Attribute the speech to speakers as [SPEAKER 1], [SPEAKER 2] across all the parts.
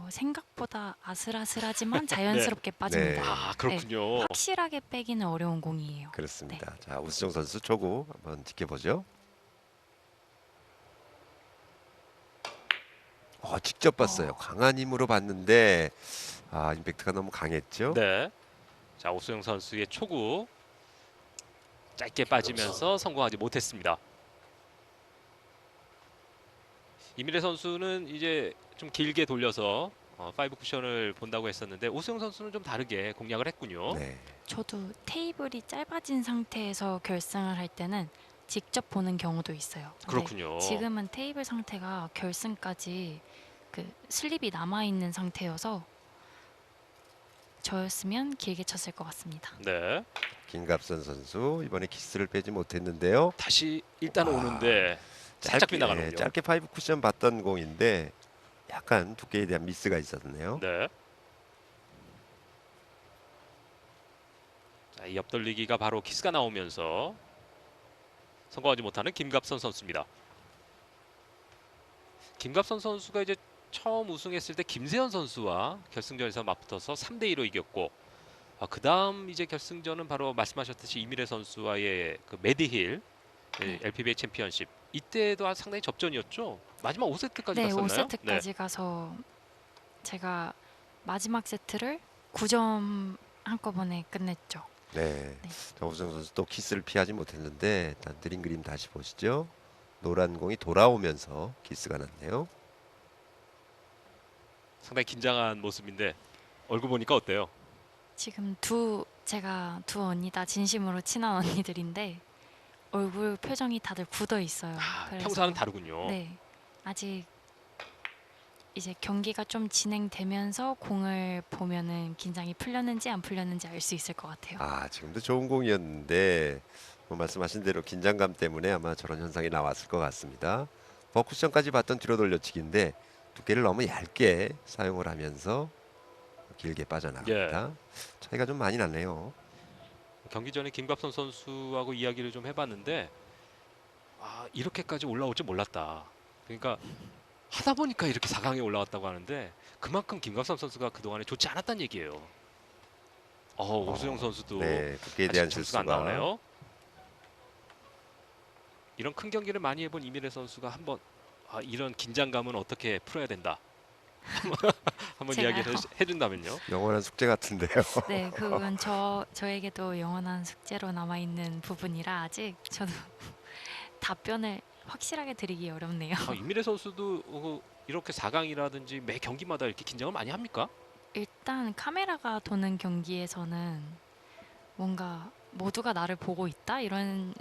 [SPEAKER 1] 생각보다 아슬아슬하지만
[SPEAKER 2] 네.
[SPEAKER 1] 자연스럽게 빠집니다.
[SPEAKER 3] 네,
[SPEAKER 2] 아,
[SPEAKER 1] 네,
[SPEAKER 2] 그렇군요.
[SPEAKER 1] 확실하게 빼기는 어려운 공이에요. 네.
[SPEAKER 3] 그렇습니다. 자, 우수정 선수 초구 한번 지켜보죠. 직접 봤어요.
[SPEAKER 1] 어,
[SPEAKER 3] 강한 힘으로 봤는데 임팩트가 너무 강했죠.
[SPEAKER 2] 네. 자, 오수영 선수의 초구 짧게 빠지면서 성공하지 못했습니다. 이미래 선수는 이제 좀 길게 돌려서 파이브 쿠션을 본다고 했었는데 오수영 선수는 좀 다르게 공략을 했군요.
[SPEAKER 3] 네,
[SPEAKER 1] 저도 테이블이 짧아진 상태에서 결승을 할 때는 직접 보는 경우도 있어요. 근데
[SPEAKER 2] 그렇군요.
[SPEAKER 1] 지금은 테이블 상태가 결승까지 그 슬립이 남아 있는 상태여서 저였으면 길게 쳤을 것 같습니다.
[SPEAKER 2] 네.
[SPEAKER 3] 김갑선 선수 이번에 키스를 빼지 못했는데요.
[SPEAKER 2] 다시 일단
[SPEAKER 3] 아,
[SPEAKER 2] 오는데 살짝 빗나가는군요.
[SPEAKER 3] 짧게 파이브 쿠션 봤던 공인데 약간 두께에 대한 미스가 있었네요.
[SPEAKER 2] 네. 자, 이 옆돌리기가 바로 키스가 나오면서 성공하지 못하는 김갑선 선수입니다. 김갑선 선수가 이제 처음 우승했을 때 김세현 선수와 결승전에서 맞붙어서 3대2로 이겼고 그다음 이제 결승전은 바로 말씀하셨듯이 이미래 선수와의 그 매디힐
[SPEAKER 1] 네.
[SPEAKER 2] LPBA 챔피언십 이때도 상당히 접전이었죠. 마지막 5세트까지
[SPEAKER 1] 네,
[SPEAKER 2] 갔었나요?
[SPEAKER 1] 5세트까지 가서 제가 마지막 세트를 9점 한꺼번에 끝냈죠.
[SPEAKER 3] 네,
[SPEAKER 1] 네.
[SPEAKER 3] 자, 우수정 선수 또 키스를 피하지 못했는데 일단 느린 그림 다시 보시죠. 노란 공이 돌아오면서 키스가 났네요.
[SPEAKER 2] 상당히 긴장한 모습인데 얼굴 보니까 어때요?
[SPEAKER 1] 지금 제가 두 언니 다 진심으로 친한 언니들인데 얼굴 표정이 다들 굳어 있어요. 그래서
[SPEAKER 2] 평소와는 다르군요.
[SPEAKER 1] 네, 아직 이제 경기가 좀 진행되면서 공을 보면은 긴장이 풀렸는지 안 풀렸는지 알 수 있을 것 같아요.
[SPEAKER 3] 지금도 좋은 공이었는데 뭐 말씀하신 대로 긴장감 때문에 아마 저런 현상이 나왔을 것 같습니다. 버쿠션까지 봤던 뒤로 돌려치기인데 두께를 너무 얇게 사용을 하면서 길게
[SPEAKER 2] 예.
[SPEAKER 3] 빠져나갑니다. 차이가 좀 많이 났네요.
[SPEAKER 2] 경기 전에 김갑선 선수하고 이야기를 좀 해봤는데 이렇게까지 올라올 줄 몰랐다. 그러니까 하다 보니까 이렇게 4강에 올라왔다고 하는데 그만큼 김갑선 선수가 그동안에 좋지 않았다는 얘기예요. 오수영 선수도
[SPEAKER 3] 네, 두께에
[SPEAKER 2] 아직
[SPEAKER 3] 대한
[SPEAKER 2] 점수가 안
[SPEAKER 3] 실수가
[SPEAKER 2] 나오네요. 이런 큰 경기를 많이 해본 이미래 선수가 한번 이런 긴장감은 어떻게 풀어야 된다. 한번
[SPEAKER 1] 제가요.
[SPEAKER 2] 이야기를 해준다면요.
[SPEAKER 3] 영원한 숙제 같은데요.
[SPEAKER 1] 네, 그건 저에게도 영원한 숙제로 남아 있는 부분이라 아직 저도 답변을 확실하게 드리기 어렵네요.
[SPEAKER 2] 이미래 선수도 이렇게 4강이라든지 매 경기마다 이렇게 긴장을 많이 합니까?
[SPEAKER 1] 일단 카메라가 도는 경기에서는 뭔가 모두가 나를 보고 있다 이런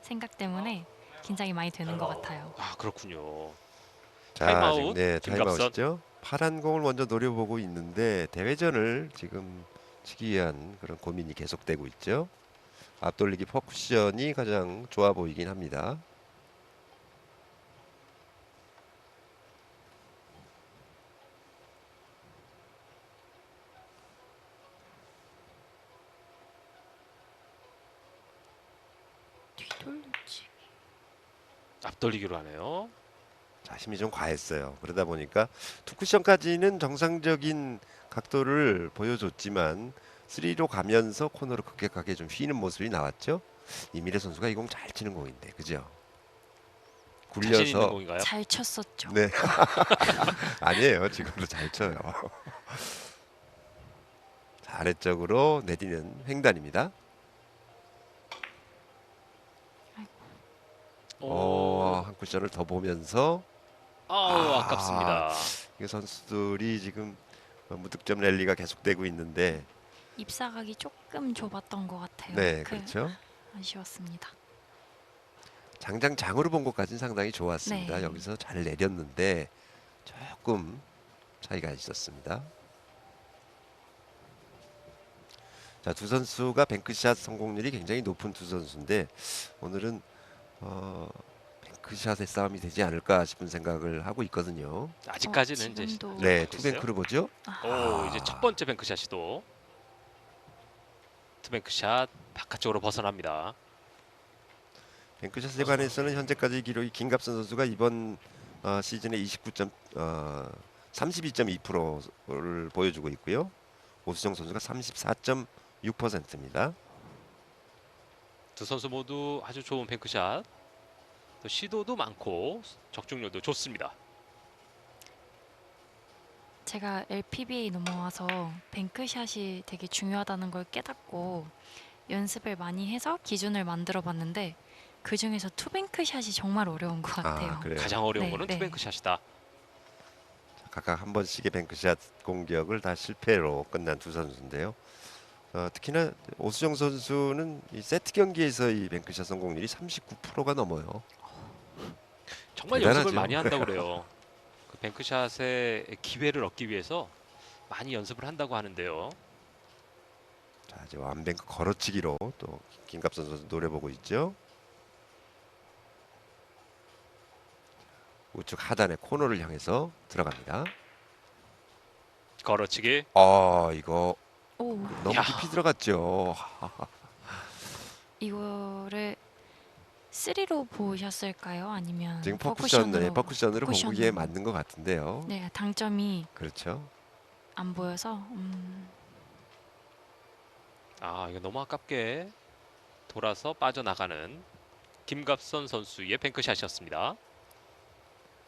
[SPEAKER 1] 생각 때문에 긴장이 많이 되는 것 같아요.
[SPEAKER 2] 그렇군요.
[SPEAKER 3] 자, 지금
[SPEAKER 2] 타임아웃
[SPEAKER 3] 네,
[SPEAKER 2] 김갑선.
[SPEAKER 3] 타임아웃이죠. 파란 공을 먼저 노려보고 있는데 대회전을 지금 치기 위한 그런 고민이 계속되고 있죠. 앞돌리기 퍼쿠션이 가장 좋아 보이긴 합니다.
[SPEAKER 1] 뒤돌리지.
[SPEAKER 2] 앞돌리기로 하네요.
[SPEAKER 3] 자, 힘이 좀 과했어요. 그러다 보니까 투쿠션까지는 정상적인 각도를 보여줬지만 3로 가면서 코너로 급격하게 좀 휘는 모습이 나왔죠. 이미래 선수가 이 공 잘 치는 공인데, 그죠?
[SPEAKER 2] 자신 있는
[SPEAKER 3] 굴려서
[SPEAKER 2] 공인가요?
[SPEAKER 1] 잘 쳤었죠.
[SPEAKER 3] 네. 아니에요. 지금도 잘 쳐요. 자, 아래쪽으로 내리는 횡단입니다. 한 쿠션을 더 보면서
[SPEAKER 2] 아깝습니다.
[SPEAKER 3] 이 선수들이 지금 무득점 랠리가 계속되고 있는데
[SPEAKER 1] 입사각이 조금 좁았던 것 같아요.
[SPEAKER 3] 네, 그렇죠.
[SPEAKER 1] 아쉬웠습니다.
[SPEAKER 3] 장으로 본 것까지는 상당히 좋았습니다.
[SPEAKER 1] 네.
[SPEAKER 3] 여기서 잘 내렸는데 조금 차이가 있었습니다. 자, 두 선수가 뱅크샷 성공률이 굉장히 높은 두 선수인데 오늘은 뱅크샷의 싸움이 되지 않을까 싶은 생각을 하고 있거든요.
[SPEAKER 2] 아직까지는 이제
[SPEAKER 1] 지금도
[SPEAKER 3] 네,
[SPEAKER 2] 시작하고 있어요.
[SPEAKER 3] 투뱅크로 보죠.
[SPEAKER 2] 이제 첫 번째 뱅크샷 시도. 투뱅크샷 바깥쪽으로 벗어납니다.
[SPEAKER 3] 뱅크샷에 관해서는 현재까지 기록이 김갑선 선수가 이번 시즌에 29점 32.2%를 보여주고 있고요. 오수정 선수가 34.6%입니다.
[SPEAKER 2] 두 선수 모두 아주 좋은 뱅크샷. 또 시도도 많고 적중률도 좋습니다.
[SPEAKER 1] 제가 LPBA 넘어와서 뱅크샷이 되게 중요하다는 걸 깨닫고 연습을 많이 해서 기준을 만들어 봤는데 그 중에서 투뱅크샷이 정말 어려운 것 같아요.
[SPEAKER 3] 그래요.
[SPEAKER 2] 가장 어려운
[SPEAKER 1] 네,
[SPEAKER 2] 거는
[SPEAKER 1] 네.
[SPEAKER 2] 투뱅크샷이다.
[SPEAKER 3] 각각 한 번씩의 뱅크샷 공격을 다 실패로 끝난 두 선수인데요. 특히나 오수정 선수는 이 세트 경기에서 이 뱅크샷 성공률이 39%가 넘어요.
[SPEAKER 2] 정말
[SPEAKER 3] 대단하죠.
[SPEAKER 2] 연습을 많이 한다고 그래요. 그 뱅크샷의 기회를 얻기 위해서 많이 연습을 한다고 하는데요.
[SPEAKER 3] 자, 이제 완뱅크 걸어치기로 또 김갑선 선수 노려보고 있죠. 우측 하단의 코너를 향해서 들어갑니다.
[SPEAKER 2] 걸어치기.
[SPEAKER 3] 이거
[SPEAKER 1] 오,
[SPEAKER 3] 너무
[SPEAKER 2] 야.
[SPEAKER 3] 깊이 들어갔죠.
[SPEAKER 1] 이거를 3로 보셨을까요? 아니면
[SPEAKER 3] 지금
[SPEAKER 1] 퍼쿠션으로?
[SPEAKER 3] 퍼쿠션으로 본 거기에
[SPEAKER 1] 퍼쿠션으로.
[SPEAKER 3] 맞는 것 같은데요.
[SPEAKER 1] 네, 당점이
[SPEAKER 3] 그렇죠.
[SPEAKER 1] 안 보여서
[SPEAKER 2] 이거 너무 아깝게 돌아서 빠져나가는 김갑선 선수의 뱅크샷이었습니다.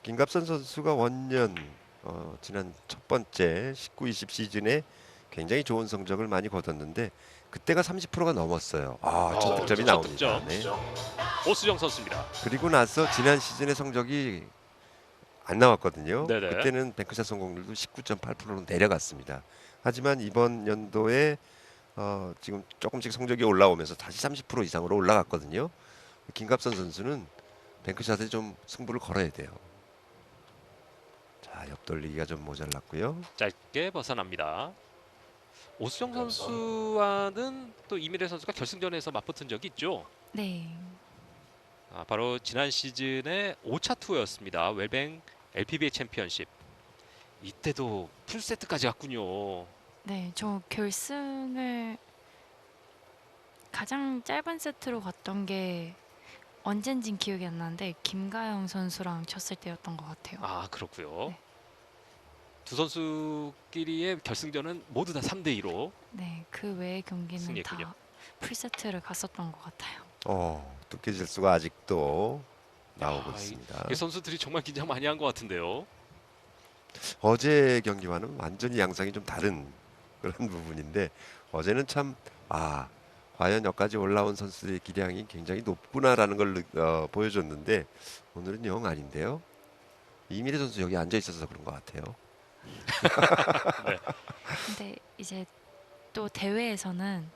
[SPEAKER 3] 김갑선 선수가 원년 지난 첫 번째 19-20 시즌에 굉장히 좋은 성적을 많이 거뒀는데 그때가 30%가 넘었어요. 첫 득점이
[SPEAKER 2] 첫
[SPEAKER 3] 나옵니다.
[SPEAKER 2] 득점.
[SPEAKER 3] 네.
[SPEAKER 2] 오수정 선수입니다.
[SPEAKER 3] 그리고 나서 지난 시즌의 성적이 안 나왔거든요.
[SPEAKER 2] 네네.
[SPEAKER 3] 그때는 뱅크샷 성공률도 19.8%로 내려갔습니다. 하지만 이번 연도에 지금 조금씩 성적이 올라오면서 다시 30% 이상으로 올라갔거든요. 김갑선 선수는 뱅크샷에 좀 승부를 걸어야 돼요. 자, 옆돌리기가 좀 모자랐고요.
[SPEAKER 2] 짧게 벗어납니다. 오수정 선수와는 또 이미래 선수가 결승전에서 맞붙은 적이 있죠.
[SPEAKER 1] 네.
[SPEAKER 2] 바로 지난 시즌의 5차 투어였습니다. 웰뱅 LPBA 챔피언십. 이때도 풀세트까지 갔군요.
[SPEAKER 1] 네, 저 결승을 가장 짧은 세트로 갔던 게 언젠진 기억이 안 나는데 김가영 선수랑 쳤을 때였던 것 같아요.
[SPEAKER 2] 그렇고요.
[SPEAKER 1] 네.
[SPEAKER 2] 두 선수끼리의 결승전은 모두 다 3대2로
[SPEAKER 1] 네, 그 외의 경기는
[SPEAKER 2] 승리했군요.
[SPEAKER 1] 다 풀세트를 갔었던 것 같아요.
[SPEAKER 3] 두께 질수가 아직도 나오고
[SPEAKER 2] 야,
[SPEAKER 3] 있습니다.
[SPEAKER 2] 이 선수들이 정말 긴장 많이 한 것 같은데요.
[SPEAKER 3] 어제 경기와는 완전히 양상이 좀 다른 그런 부분인데 어제는 참 과연 여기까지 올라온 선수들의 기량이 굉장히 높구나라는 걸 보여줬는데 오늘은 영 아닌데요. 이미래 선수 여기 앉아 있어서 그런 것 같아요.
[SPEAKER 1] 근데 이제 또 대회에서는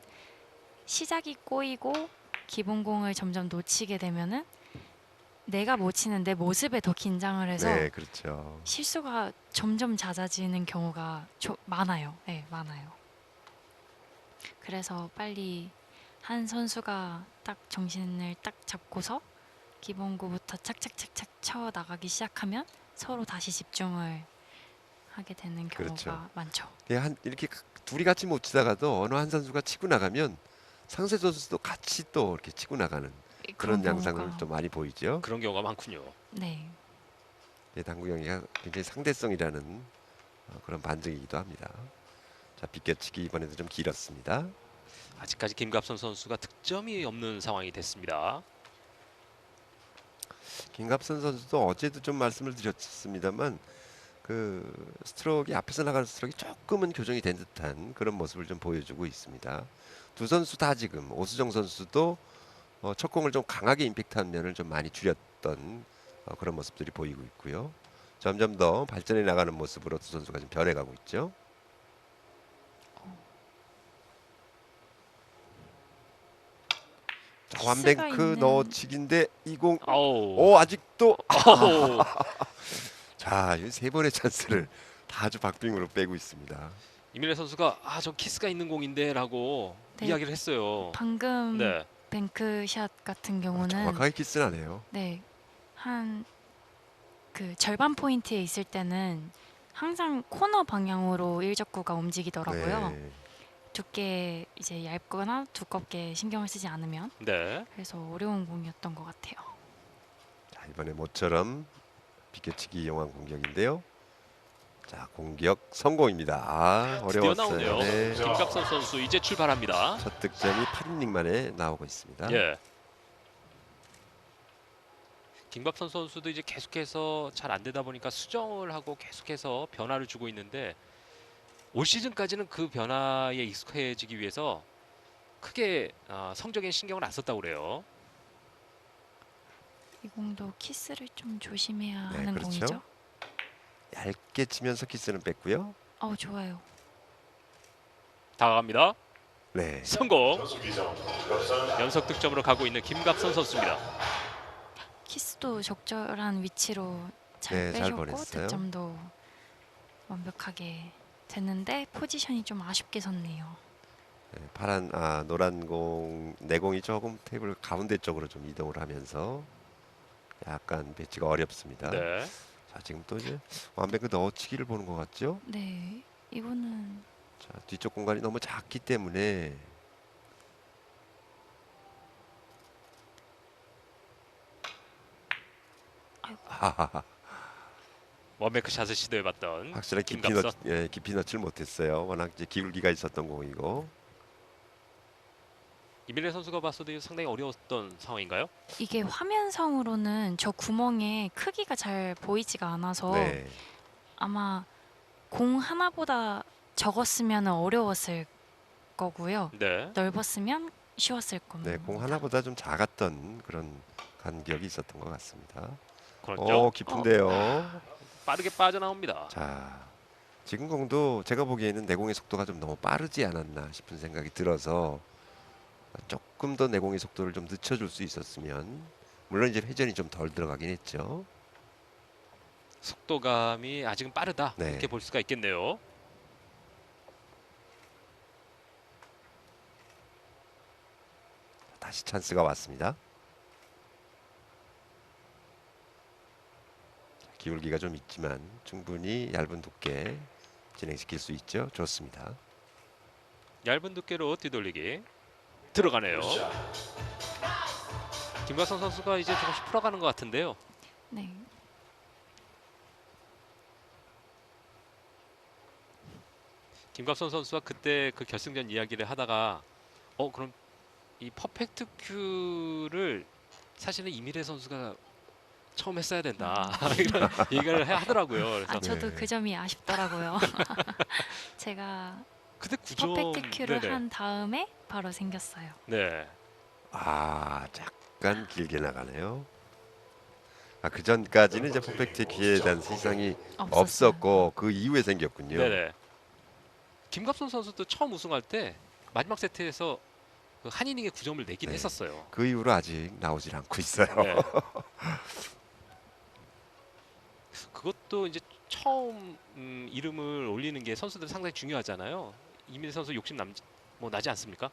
[SPEAKER 1] 시작이 꼬이고 기본공을 점점 놓치게 되면은 내가 못 치는 내 모습에 더 긴장을 해서
[SPEAKER 3] 네, 그렇죠.
[SPEAKER 1] 실수가 점점 잦아지는 경우가 많아요. 네, 많아요. 그래서 빨리 한 선수가 딱 정신을 딱 잡고서 기본구부터 착착착착 쳐 나가기 시작하면 서로 다시 집중을 하게 되는 경우가
[SPEAKER 3] 그렇죠.
[SPEAKER 1] 많죠.
[SPEAKER 3] 이렇게 둘이 같이 못 치다가도 어느 한 선수가 치고 나가면 상대 선수도 같이 또 이렇게 치고 나가는 그런 양상을
[SPEAKER 1] 경우가-
[SPEAKER 3] 좀 많이 보이죠.
[SPEAKER 2] 그런 경우가 많군요.
[SPEAKER 1] 네,
[SPEAKER 3] 당구 경기가 굉장히 상대성이라는 그런 반증이기도 합니다. 자, 비껴치기 이번에도 좀 길었습니다.
[SPEAKER 2] 아직까지 김갑선 선수가 득점이 없는 상황이 됐습니다.
[SPEAKER 3] 김갑선 선수도 어제도 좀 말씀을 드렸습니다만 그 스트로크이 앞에서 나가는 스트로크이 조금은 교정이 된 듯한 그런 모습을 좀 보여주고 있습니다. 두 선수 다 지금 오수정 선수도 첫 공을 좀 강하게 임팩트한 면을 좀 많이 줄였던 그런 모습들이 보이고 있고요. 점점 더 발전해 나가는 모습으로 두 선수가 좀 변해가고 있죠. 자,
[SPEAKER 1] 키스가
[SPEAKER 3] 완뱅크
[SPEAKER 1] 있는-
[SPEAKER 3] 넣어치기인데 이 공
[SPEAKER 2] 아우.
[SPEAKER 3] 아직도
[SPEAKER 2] 아우.
[SPEAKER 3] 자, 이 세 번의 찬스를 다 아주 박빙으로 빼고 있습니다.
[SPEAKER 2] 이민혜 선수가 저 키스가 있는 공인데라고
[SPEAKER 1] 네.
[SPEAKER 2] 이야기를 했어요.
[SPEAKER 1] 방금
[SPEAKER 2] 네.
[SPEAKER 1] 뱅크샷 같은 경우는
[SPEAKER 3] 정확하게 키스나네요.
[SPEAKER 1] 네, 한 그 절반 포인트에 있을 때는 항상 코너 방향으로 일적구가 움직이더라고요.
[SPEAKER 3] 네.
[SPEAKER 1] 두께 이제 얇거나 두껍게 신경을 쓰지 않으면
[SPEAKER 2] 네.
[SPEAKER 1] 그래서 어려운 공이었던 것 같아요.
[SPEAKER 3] 자, 이번에 모처럼 비껴치기 이용한 공격인데요. 자, 공격 성공입니다. 아,
[SPEAKER 2] 드디어
[SPEAKER 3] 어려웠어요.
[SPEAKER 2] 나오네요.
[SPEAKER 3] 네.
[SPEAKER 2] 김갑선 선수 이제 출발합니다.
[SPEAKER 3] 첫 득점이 8이닝 만에 나오고 있습니다.
[SPEAKER 2] 예. 김갑선 선수도 이제 계속해서 잘 안 되다 보니까 수정을 하고 계속해서 변화를 주고 있는데 올 시즌까지는 그 변화에 익숙해지기 위해서 크게 성적인 신경을 안 썼다고 그래요.
[SPEAKER 1] 이 공도 키스를 좀 조심해야
[SPEAKER 3] 네,
[SPEAKER 1] 하는
[SPEAKER 3] 그렇죠.
[SPEAKER 1] 공이죠.
[SPEAKER 3] 얇게 치면서 키스는 뺐고요.
[SPEAKER 1] 좋아요.
[SPEAKER 2] 다가갑니다.
[SPEAKER 3] 네.
[SPEAKER 2] 성공. 연속 득점으로 가고 있는 김갑선 선수입니다.
[SPEAKER 1] 키스도 적절한 위치로 잘
[SPEAKER 3] 네, 잘
[SPEAKER 1] 빼셨고
[SPEAKER 3] 보냈어요.
[SPEAKER 1] 득점도 완벽하게 됐는데 포지션이 좀 아쉽게 섰네요.
[SPEAKER 3] 네, 노란 공, 내공이 조금 테이블 가운데 쪽으로 좀 이동을 하면서 약간 배치가 어렵습니다.
[SPEAKER 2] 네.
[SPEAKER 3] 자, 지금 또 이제 완벽히 넣어치기를 보는 것 같죠?
[SPEAKER 1] 네, 이거는
[SPEAKER 3] 자, 뒤쪽 공간이 너무 작기 때문에 하하하,
[SPEAKER 2] 원뱅크 샷을 시도해봤던
[SPEAKER 3] 확실히
[SPEAKER 2] 김갑선.
[SPEAKER 3] 깊이 넣지를 못했어요. 워낙 이제 기울기가 있었던 공이고.
[SPEAKER 2] 이민혜 선수가 봤어도 상당히 어려웠던 상황인가요?
[SPEAKER 1] 이게 화면상으로는 저 구멍의 크기가 잘 보이지가 않아서
[SPEAKER 3] 네,
[SPEAKER 1] 아마 공 하나보다 적었으면 어려웠을 거고요.
[SPEAKER 2] 네.
[SPEAKER 1] 넓었으면 쉬웠을 겁니다.
[SPEAKER 3] 네, 공 하나보다 좀 작았던 그런 간격이 있었던 것 같습니다.
[SPEAKER 2] 그렇죠.
[SPEAKER 3] 깊은데요.
[SPEAKER 2] 빠르게 빠져나옵니다.
[SPEAKER 3] 자, 지금 공도 제가 보기에는 내공의 속도가 좀 너무 빠르지 않았나 싶은 생각이 들어서 조금 더 내공의 속도를 좀 늦춰줄 수 있었으면, 물론 이제 회전이 좀 덜 들어가긴 했죠.
[SPEAKER 2] 속도감이 아직은 빠르다.
[SPEAKER 3] 네.
[SPEAKER 2] 이렇게 볼 수가 있겠네요.
[SPEAKER 3] 다시 찬스가 왔습니다. 기울기가 좀 있지만 충분히 얇은 두께 진행시킬 수 있죠. 좋습니다.
[SPEAKER 2] 얇은 두께로 뒤돌리기 들어가네요. 김갑선 선수가 이제 조금씩 풀어가는 것 같은데요.
[SPEAKER 1] 네,
[SPEAKER 2] 김갑선 선수와 그때 그 결승전 이야기를 하다가 그럼 이 퍼펙트 큐를 사실은 이미래 선수가 처음 했어야 된다 이런 얘기를 하더라고요. 그래서
[SPEAKER 1] 저도
[SPEAKER 3] 네.
[SPEAKER 1] 그 점이 아쉽더라고요. 제가
[SPEAKER 2] 그때 9점
[SPEAKER 1] 퍼펙트 큐를
[SPEAKER 2] 네네.
[SPEAKER 1] 한 다음에 바로 생겼어요.
[SPEAKER 2] 네.
[SPEAKER 3] 잠깐 길게 나가네요. 그 전까지는 이제 퍼펙트 큐에 대한 시상이
[SPEAKER 1] 없었어요.
[SPEAKER 3] 없었고 그 이후에 생겼군요.
[SPEAKER 2] 네네. 김갑선 선수도 처음 우승할 때 마지막 세트에서 그 한 이닝에 9점을 내긴
[SPEAKER 3] 네.
[SPEAKER 2] 했었어요.
[SPEAKER 3] 그 이후로 아직 나오질 않고 있어요.
[SPEAKER 2] 네. 그것도 이제 처음 이름을 올리는 게 선수들 상당히 중요하잖아요. 이민희 선수 욕심 나지 않습니까?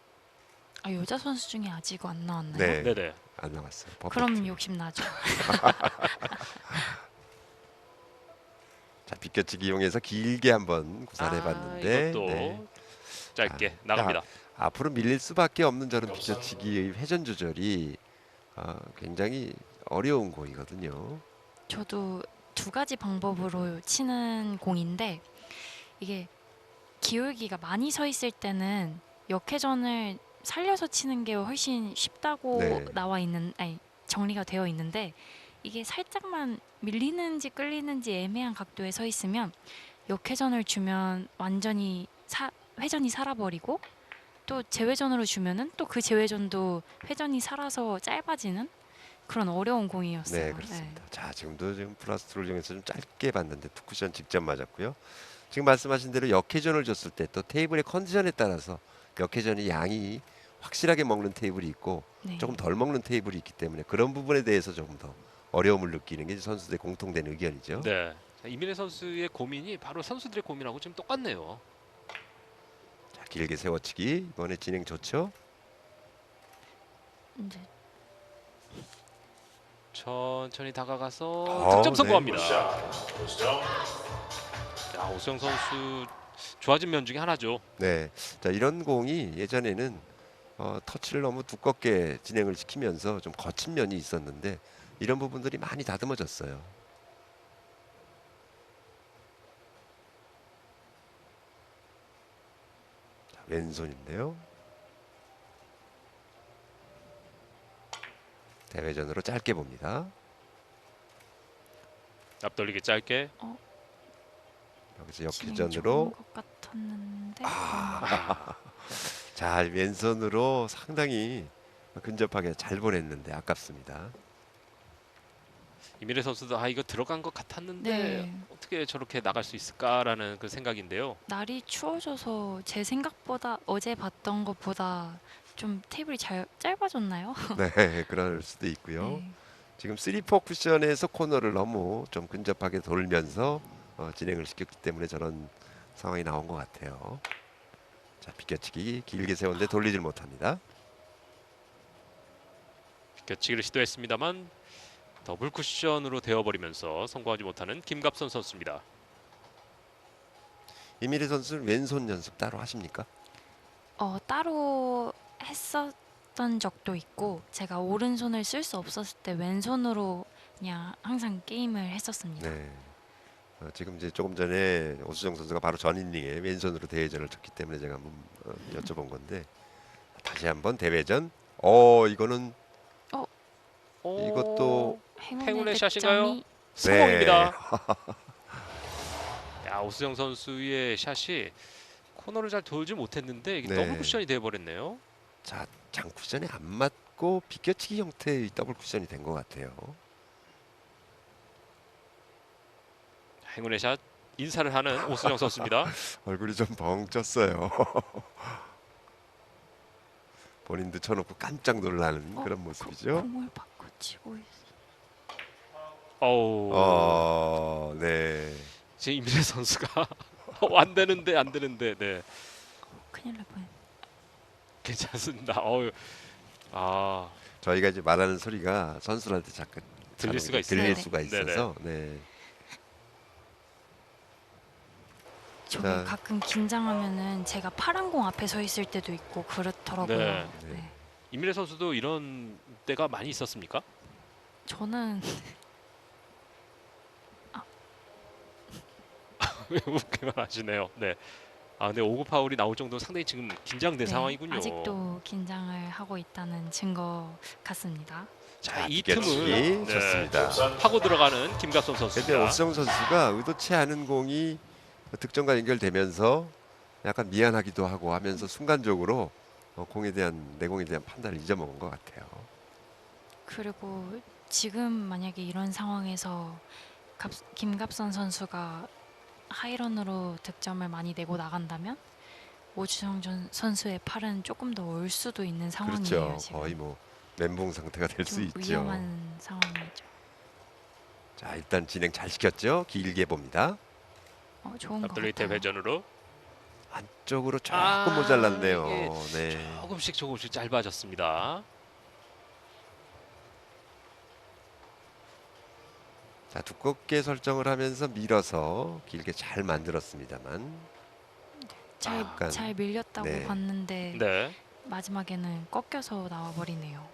[SPEAKER 1] 여자 선수 중에 아직 안 나왔나요?
[SPEAKER 3] 네,
[SPEAKER 2] 네네.
[SPEAKER 3] 안 나왔어요. 퍼펙트.
[SPEAKER 1] 그럼 욕심 나죠.
[SPEAKER 3] 자, 비껴치기 이용해서 길게 한번 구사해봤는데
[SPEAKER 2] 이것도
[SPEAKER 3] 네.
[SPEAKER 2] 짧게
[SPEAKER 3] 자,
[SPEAKER 2] 나갑니다.
[SPEAKER 3] 앞으로 밀릴 수밖에 없는 저런 비껴치기의 회전 조절이 굉장히 어려운 공이거든요.
[SPEAKER 1] 저도 두 가지 방법으로 치는 공인데 이게 기울기가 많이 서 있을 때는 역회전을 살려서 치는 게 훨씬 쉽다고
[SPEAKER 3] 네.
[SPEAKER 1] 정리가 되어 있는데 이게 살짝만 밀리는지 끌리는지 애매한 각도에 서 있으면 역회전을 주면 완전히 회전이 살아버리고 또 재회전으로 주면은 또 그 재회전도 회전이 살아서 짧아지는 그런 어려운 공이었어요.
[SPEAKER 3] 네, 그렇습니다. 자, 지금도 지금 플라스트를 이용해서 좀 짧게 봤는데 투쿠션 직접 맞았고요. 지금 말씀하신 대로 역회전을 줬을 때 또 테이블의 컨디션에 따라서 역회전이 양이 확실하게 먹는 테이블이 있고
[SPEAKER 1] 네.
[SPEAKER 3] 조금 덜 먹는 테이블이 있기 때문에 그런 부분에 대해서 조금 더 어려움을 느끼는 게 선수들의 공통된 의견이죠.
[SPEAKER 2] 네. 자, 이민혜 선수의 고민이 바로 선수들의 고민하고 좀 똑같네요.
[SPEAKER 3] 자, 길게 세워치기 이번에 진행 좋죠.
[SPEAKER 1] 이제
[SPEAKER 2] 천천히 다가가서
[SPEAKER 3] 네.
[SPEAKER 2] 득점 성공합니다. 자, 오수영 선수 좋아진 면 중에 하나죠.
[SPEAKER 3] 네, 자, 이런 공이 예전에는 터치를 너무 두껍게 진행을 시키면서 좀 거친 면이 있었는데 이런 부분들이 많이 다듬어졌어요. 왼손인데요. 대회전으로 짧게 봅니다.
[SPEAKER 2] 앞돌리기 짧게.
[SPEAKER 3] 여기서
[SPEAKER 1] 진행 좋은
[SPEAKER 3] 역회전으로.
[SPEAKER 1] 것 같았는데
[SPEAKER 3] 자, 왼손으로 상당히 근접하게 잘 보냈는데 아깝습니다.
[SPEAKER 2] 이민혜 선수도 이거 들어간 것 같았는데
[SPEAKER 1] 네.
[SPEAKER 2] 어떻게 저렇게 나갈 수 있을까라는 그 생각인데요.
[SPEAKER 1] 날이 추워져서 제 생각보다 어제 봤던 것보다 좀 테이블이 잘 짧아졌나요?
[SPEAKER 3] 네, 그럴 수도 있고요.
[SPEAKER 1] 네.
[SPEAKER 3] 지금 3-4 쿠션에서 코너를 너무 좀 근접하게 돌면서 진행을 시켰기 때문에 저런 상황이 나온 것 같아요. 자, 비껴치기 길게 세웠는데 돌리질 못합니다.
[SPEAKER 2] 비껴치기를 시도했습니다만 더블 쿠션으로 되어버리면서 성공하지 못하는 김갑선 선수입니다.
[SPEAKER 3] 이미래 선수는 왼손 연습 따로 하십니까?
[SPEAKER 1] 따로 했었던 적도 있고 제가 오른손을 쓸 수 없었을 때 왼손으로 그냥 항상 게임을 했었습니다.
[SPEAKER 3] 네. 지금 이제 조금 전에 오수정 선수가 바로 전 이닝에 왼손으로 대회전을 쳤기 때문에 제가 한번 여쭤본 건데 다시 한번 대회전. 이거는 이것도
[SPEAKER 2] 행운의 샷인가요?
[SPEAKER 1] 득점이
[SPEAKER 2] 성공입니다. 야, 오수정 선수의 샷이 코너를 잘 돌지 못했는데 이게
[SPEAKER 3] 네.
[SPEAKER 2] 더블 쿠션이 되어버렸네요.
[SPEAKER 3] 자, 장쿠션에 안 맞고 비껴치기 형태의 더블 쿠션이 된 것 같아요.
[SPEAKER 2] 행운의 샷 인사를 하는 오수정 선수입니다.
[SPEAKER 3] 얼굴이 좀 벙 쪘어요. 본인도 쳐놓고 깜짝 놀라는 그런 모습이죠.
[SPEAKER 1] 공을 바꿔 치고 있어.
[SPEAKER 2] 어우,
[SPEAKER 3] 네.
[SPEAKER 2] 지금 임민혜 선수가 안 되는데, 네,
[SPEAKER 1] 큰일 날 뻔.
[SPEAKER 2] 괜찮습니다.
[SPEAKER 3] 저희가 이제 말하는 소리가 선수들한테 잠깐
[SPEAKER 2] 들릴 수가 있어요.
[SPEAKER 3] 들릴
[SPEAKER 1] 네네.
[SPEAKER 3] 수가 있어서 네.
[SPEAKER 1] 저게
[SPEAKER 3] 자.
[SPEAKER 1] 가끔 긴장하면은 제가 파란 공 앞에 서 있을 때도 있고 그렇더라고요.
[SPEAKER 2] 네.
[SPEAKER 1] 네.
[SPEAKER 2] 임민혜 선수도 이런 때가 많이 있었습니까?
[SPEAKER 1] 저는
[SPEAKER 2] 왜 웃기만 하시네요. 네. 근데 5구 파울이 나올 정도로 상당히 지금 긴장된
[SPEAKER 1] 네,
[SPEAKER 2] 상황이군요.
[SPEAKER 1] 아직도 긴장을 하고 있다는 증거 같습니다.
[SPEAKER 2] 자, 이
[SPEAKER 3] 비껴치기
[SPEAKER 2] 틈을
[SPEAKER 3] 좋습니다.
[SPEAKER 2] 하고 들어가는 김갑선
[SPEAKER 3] 근데
[SPEAKER 2] 선수입니다.
[SPEAKER 3] 오수정 선수가 의도치 않은 공이 득점과 연결되면서 약간 미안하기도 하고 하면서 순간적으로 내 공에 대한 판단을 잊어먹은 것 같아요.
[SPEAKER 1] 그리고 지금 만약에 이런 상황에서 김갑선 선수가 하이런으로 득점을 많이 내고 나간다면 오주정 선수의 팔은 조금 더 올 수도 있는 상황이에요.
[SPEAKER 3] 그렇죠.
[SPEAKER 1] 지금.
[SPEAKER 3] 거의 뭐 멘붕 상태가 될 수
[SPEAKER 1] 좀
[SPEAKER 3] 있죠.
[SPEAKER 1] 위험한 상황이죠.
[SPEAKER 3] 자, 일단 진행 잘 시켰죠. 길게 봅니다.
[SPEAKER 1] 좋은 것
[SPEAKER 2] 앞돌리
[SPEAKER 1] 같아요.
[SPEAKER 2] 대회전으로
[SPEAKER 3] 안쪽으로 조금 모자랐네요.
[SPEAKER 2] 이게
[SPEAKER 3] 네.
[SPEAKER 2] 조금씩 짧아졌습니다.
[SPEAKER 3] 자, 두껍게 설정을 하면서 밀어서 길게 잘 만들었습니다만 약간,
[SPEAKER 1] 잘 밀렸다고
[SPEAKER 3] 네.
[SPEAKER 1] 봤는데
[SPEAKER 2] 네.
[SPEAKER 1] 마지막에는 꺾여서 나와버리네요.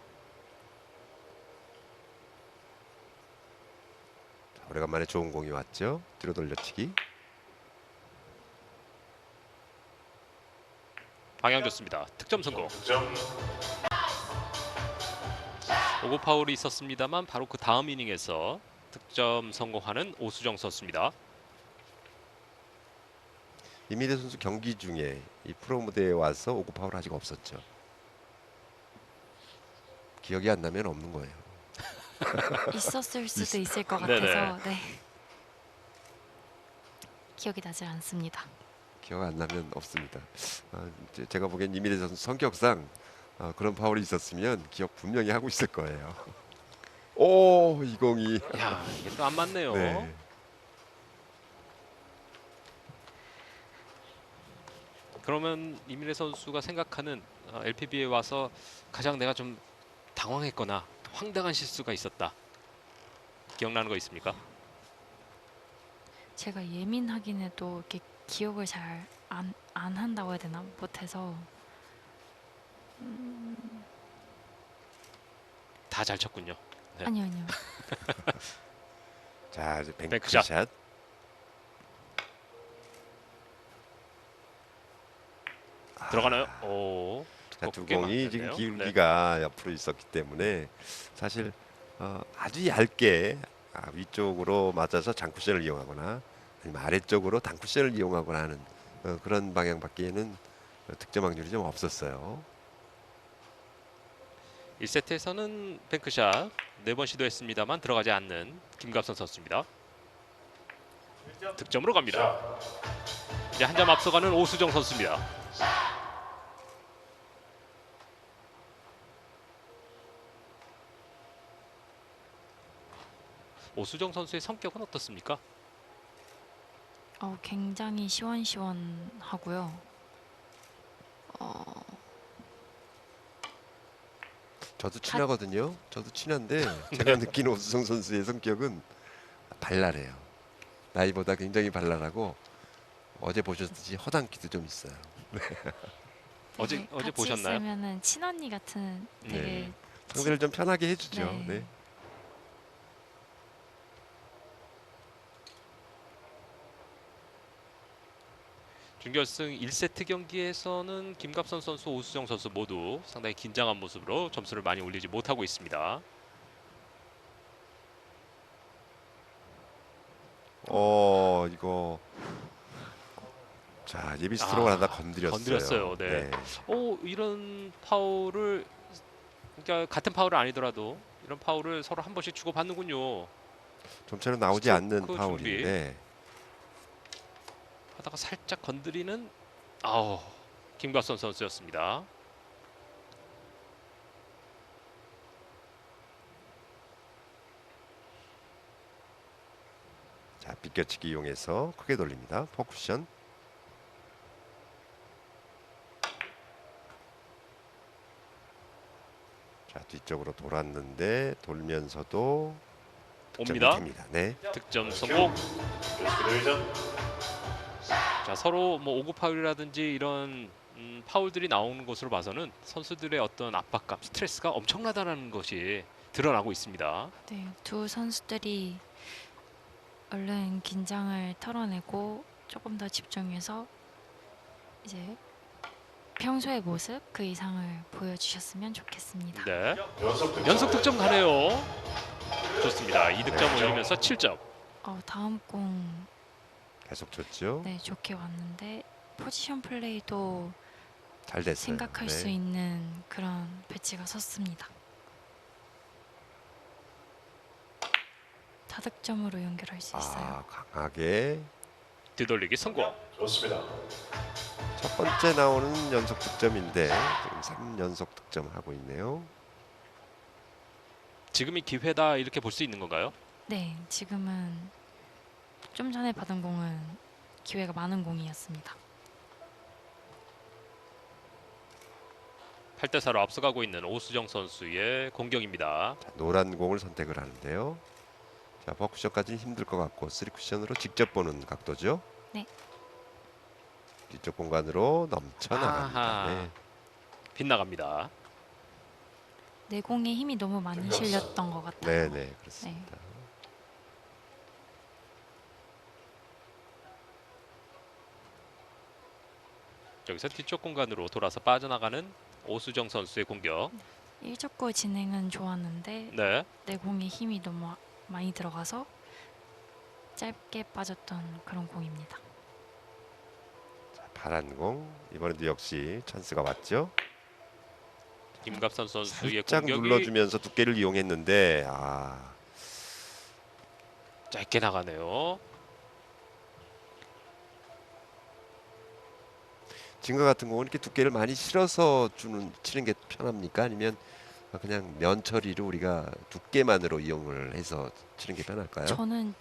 [SPEAKER 3] 자, 오래간만에 좋은 공이 왔죠. 뒤로 돌려치기.
[SPEAKER 2] 방향 좋습니다. 득점 성공. 5구 파울이 있었습니다만 바로 그 다음 이닝에서 득점 성공하는 오수정 선수입니다.
[SPEAKER 3] 이미래 선수 경기 중에 이 프로 무대에 와서 5구 파울 아직 없었죠. 기억이 안 나면 없는 거예요.
[SPEAKER 1] 있었을 수도 있을 것
[SPEAKER 2] 네네.
[SPEAKER 1] 같아서 네. 기억이 나지 않습니다.
[SPEAKER 3] 기억 안 나면 없습니다. 이제 제가 보기엔 이미래 선수 성격상 그런 파울이 있었으면 기억 분명히 하고 있을 거예요. 오, 이 공이.
[SPEAKER 2] 야, 이게 또 안 맞네요.
[SPEAKER 3] 네.
[SPEAKER 2] 그러면 이민혜 선수가 생각하는 LPBA에 와서 가장 내가 좀 당황했거나 황당한 실수가 있었다. 기억나는 거 있습니까?
[SPEAKER 1] 제가 예민하긴 해도 이렇게 기억을 잘 안 한다고 해야 되나? 못해서
[SPEAKER 2] 다 잘 쳤군요. 네.
[SPEAKER 1] 아니요.
[SPEAKER 3] 자, 이제
[SPEAKER 2] 뱅크샷. 들어가나요? 오,
[SPEAKER 3] 자, 두
[SPEAKER 2] 두껍게
[SPEAKER 3] 공이 지금
[SPEAKER 2] 맞았네요. 네.
[SPEAKER 3] 기울기가 옆으로 있었기 때문에 사실 아주 얇게 위쪽으로 맞아서 장쿠션을 이용하거나 아니면 아래쪽으로 단쿠션을 이용하거나 하는 그런 방향밖에는 득점 확률이 좀 없었어요.
[SPEAKER 2] 1세트에서는 뱅크샷 4번 시도했습니다만 들어가지 않는 김갑선 선수입니다. 득점으로 갑니다. 이제 한 점 앞서가는 오수정 선수입니다. 오수정 선수의 성격은 어떻습니까?
[SPEAKER 1] 굉장히 시원시원하고요.
[SPEAKER 3] 저도 친하거든요. 저도 친한데 제가 느끼는 오수성 선수의 성격은 발랄해요. 나이보다 굉장히 발랄하고 어제 보셨듯이 허당기도 좀 있어요.
[SPEAKER 2] 어제
[SPEAKER 1] 같이
[SPEAKER 2] 보셨나요?
[SPEAKER 1] 있으면은 친언니 같은 되게
[SPEAKER 3] 네. 상대를 좀 편하게 해주죠.
[SPEAKER 1] 네.
[SPEAKER 3] 네.
[SPEAKER 2] 준결승 1세트 경기에서는 김갑선 선수, 오수정 선수 모두 상당히 긴장한 모습으로 점수를 많이 올리지 못하고 있습니다.
[SPEAKER 3] 이거 자 예비 스트로크를 하다 건드렸어요.
[SPEAKER 2] 건드렸어요. 네. 이런 파울을 그러니까 같은 파울은 아니더라도 이런 파울을 서로 한 번씩 주고 받는군요.
[SPEAKER 3] 좀처럼 나오지
[SPEAKER 2] 스트로크
[SPEAKER 3] 않는
[SPEAKER 2] 준비.
[SPEAKER 3] 파울인데
[SPEAKER 2] 하다가 살짝 건드리는 김갑선 선수였습니다.
[SPEAKER 3] 자 비껴치기 이용해서 크게 돌립니다. 포쿠션. 자 뒤쪽으로 돌았는데 돌면서도 득점이
[SPEAKER 2] 옵니다.
[SPEAKER 3] 됩니다. 네.
[SPEAKER 2] 득점 성공. 자 서로 뭐 오구 파울이라든지 이런 파울들이 나오는 것으로 봐서는 선수들의 어떤 압박감, 스트레스가 엄청나다는 것이 드러나고 있습니다.
[SPEAKER 1] 네, 두 선수들이 얼른 긴장을 털어내고 조금 더 집중해서 이제 평소의 모습 그 이상을 보여주셨으면 좋겠습니다.
[SPEAKER 2] 네. 연속 득점 가네요. 좋습니다. 2득점 올리면서 7점.
[SPEAKER 1] 다음 공
[SPEAKER 3] 계속 줬죠.
[SPEAKER 1] 네, 좋게 왔는데 포지션 플레이도
[SPEAKER 3] 잘 됐어요.
[SPEAKER 1] 생각할
[SPEAKER 3] 네.
[SPEAKER 1] 수 있는 그런 배치가 섰습니다. 다득점으로 연결할 수 있어요.
[SPEAKER 3] 강하게
[SPEAKER 2] 뒤돌리기 성공.
[SPEAKER 4] 좋습니다.
[SPEAKER 3] 첫 번째 나오는 연속 득점인데 지금 3연속 득점을 하고 있네요.
[SPEAKER 2] 지금이 기회다 이렇게 볼 수 있는 건가요?
[SPEAKER 1] 네, 지금은 좀 전에 받은 공은 기회가 많은 공이었습니다.
[SPEAKER 2] 8대4로 앞서가고 있는 오수정 선수의 공격입니다.
[SPEAKER 3] 자, 노란 공을 선택을 하는데요. 자, 버쿠션까지는 힘들 것 같고 3쿠션으로 직접 보는 각도죠.
[SPEAKER 1] 네.
[SPEAKER 3] 뒤쪽 공간으로 넘쳐 나갑니다.
[SPEAKER 2] 아하.
[SPEAKER 3] 네.
[SPEAKER 2] 빗나갑니다.
[SPEAKER 1] 내 공에 힘이 너무 많이 실렸던 것 같아요.
[SPEAKER 3] 네, 그렇습니다.
[SPEAKER 2] 여기서 뒤쪽 공간으로 돌아서 빠져나가는 오수정 선수의 공격.
[SPEAKER 1] 1족구 진행은 좋았는데
[SPEAKER 2] 네.
[SPEAKER 1] 내 공에 힘이 너무 많이 들어가서 짧게 빠졌던 그런 공입니다.
[SPEAKER 3] 자, 파란 공 이번에도 역시 찬스가 왔죠.
[SPEAKER 2] 김갑선 선수의
[SPEAKER 3] 살짝
[SPEAKER 2] 공격이
[SPEAKER 3] 눌러주면서 두께를 이용했는데
[SPEAKER 2] 짧게 나가네요.
[SPEAKER 3] 지금과 같은 공은 이렇게 두께를 많이 실어서 치는 게 편합니까? 아니면 그냥 면 처리로 우리가 두께만으로 이용을 해서 치는 게 편할까요?
[SPEAKER 1] 저는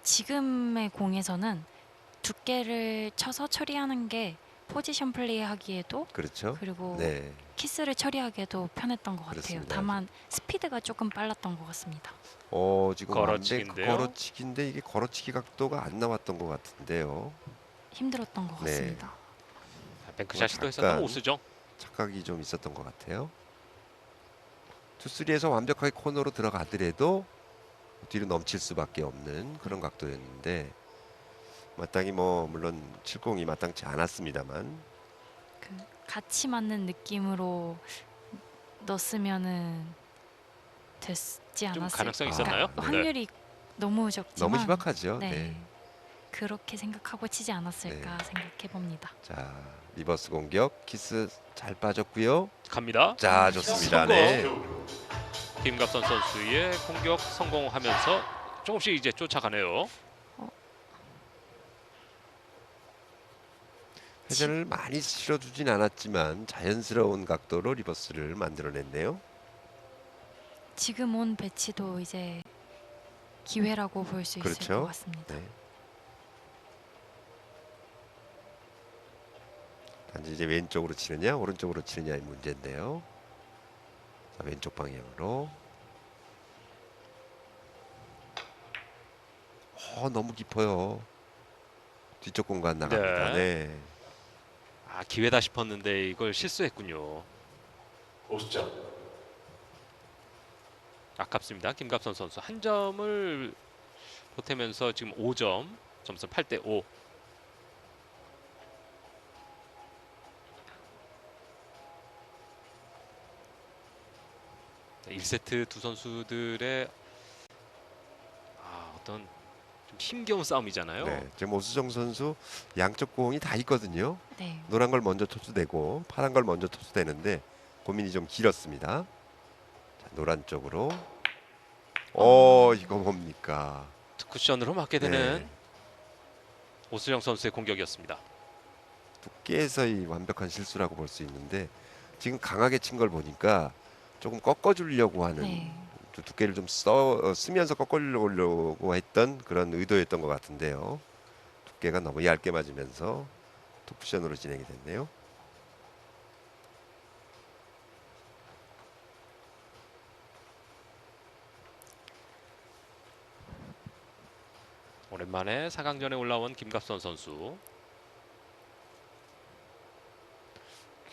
[SPEAKER 1] 지금의 공에서는 두께를 쳐서 처리하는 게 포지션 플레이 하기에도
[SPEAKER 3] 그렇죠.
[SPEAKER 1] 그리고
[SPEAKER 3] 네,
[SPEAKER 1] 키스를 처리하기에도 편했던 것 같아요.
[SPEAKER 3] 그렇습니다.
[SPEAKER 1] 다만 스피드가 조금 빨랐던 것 같습니다.
[SPEAKER 3] 지금
[SPEAKER 2] 걸어치기인데요.
[SPEAKER 3] 걸어치기인데 이게 걸어치기 각도가 안 나왔던 것 같은데요.
[SPEAKER 1] 힘들었던 것
[SPEAKER 3] 네.
[SPEAKER 1] 같습니다.
[SPEAKER 2] 뱅크샷 시도했었던
[SPEAKER 3] 약간
[SPEAKER 2] 오수정.
[SPEAKER 3] 착각이 좀 있었던 것 같아요. 투쓰리에서 완벽하게 코너로 들어가더라도 뒤로 넘칠 수밖에 없는 그런 각도였는데 마땅히 물론 70이 마땅치 않았습니다만
[SPEAKER 1] 그 같이 맞는 느낌으로 넣었으면은 됐지
[SPEAKER 2] 좀
[SPEAKER 1] 않았을까.
[SPEAKER 2] 가능성이
[SPEAKER 3] 아,
[SPEAKER 2] 있었나요?
[SPEAKER 3] 네.
[SPEAKER 1] 확률이 너무 적지만
[SPEAKER 3] 너무 희박하죠.
[SPEAKER 1] 네.
[SPEAKER 3] 네.
[SPEAKER 1] 그렇게 생각하고 치지 않았을까
[SPEAKER 3] 네.
[SPEAKER 1] 생각해 봅니다.
[SPEAKER 3] 자, 리버스 공격 키스 잘 빠졌고요.
[SPEAKER 2] 갑니다.
[SPEAKER 3] 자, 좋습니다.
[SPEAKER 2] 성공.
[SPEAKER 3] 네.
[SPEAKER 2] 김갑선 선수의 공격 성공하면서 조금씩 이제 쫓아가네요.
[SPEAKER 3] 회전을 많이 실어주진 않았지만 자연스러운 각도로 리버스를 만들어냈네요.
[SPEAKER 1] 지금 온 배치도 이제 기회라고 볼 수 있을
[SPEAKER 3] 그렇죠.
[SPEAKER 1] 것 같습니다.
[SPEAKER 3] 네. 단지 이제 왼쪽으로 치느냐 오른쪽으로 치느냐의 문제인데요. 자, 왼쪽 방향으로. 너무 깊어요. 뒤쪽 공간 나갑니다. 네.
[SPEAKER 2] 아, 기회다 싶었는데 이걸 실수했군요.
[SPEAKER 4] 오시죠.
[SPEAKER 2] 아깝습니다. 김갑선 선수 한 점을 보태면서 지금 5점, 점수 8대 5. 네, 1세트 두 선수들의 어떤 좀 힘겨운 싸움이잖아요.
[SPEAKER 3] 네. 지금 오수정 선수 양쪽 공이 다 있거든요.
[SPEAKER 1] 네.
[SPEAKER 3] 노란 걸 먼저 토스되고 파란 걸 먼저 토스되는데 고민이 좀 길었습니다. 자, 노란 쪽으로. 이거 뭡니까?
[SPEAKER 2] 쿠션으로 맞게 되는
[SPEAKER 3] 네.
[SPEAKER 2] 오수정 선수의 공격이었습니다.
[SPEAKER 3] 두께에서의 완벽한 실수라고 볼 수 있는데 지금 강하게 친 걸 보니까 조금 꺾어주려고 하는
[SPEAKER 1] 네.
[SPEAKER 3] 두께를 좀 쓰면서 꺾어주려고 했던 그런 의도였던 것 같은데요. 두께가 너무 얇게 맞으면서 투쿠션으로 진행이 됐네요.
[SPEAKER 2] 오랜만에 4강전에 올라온 김갑선 선수.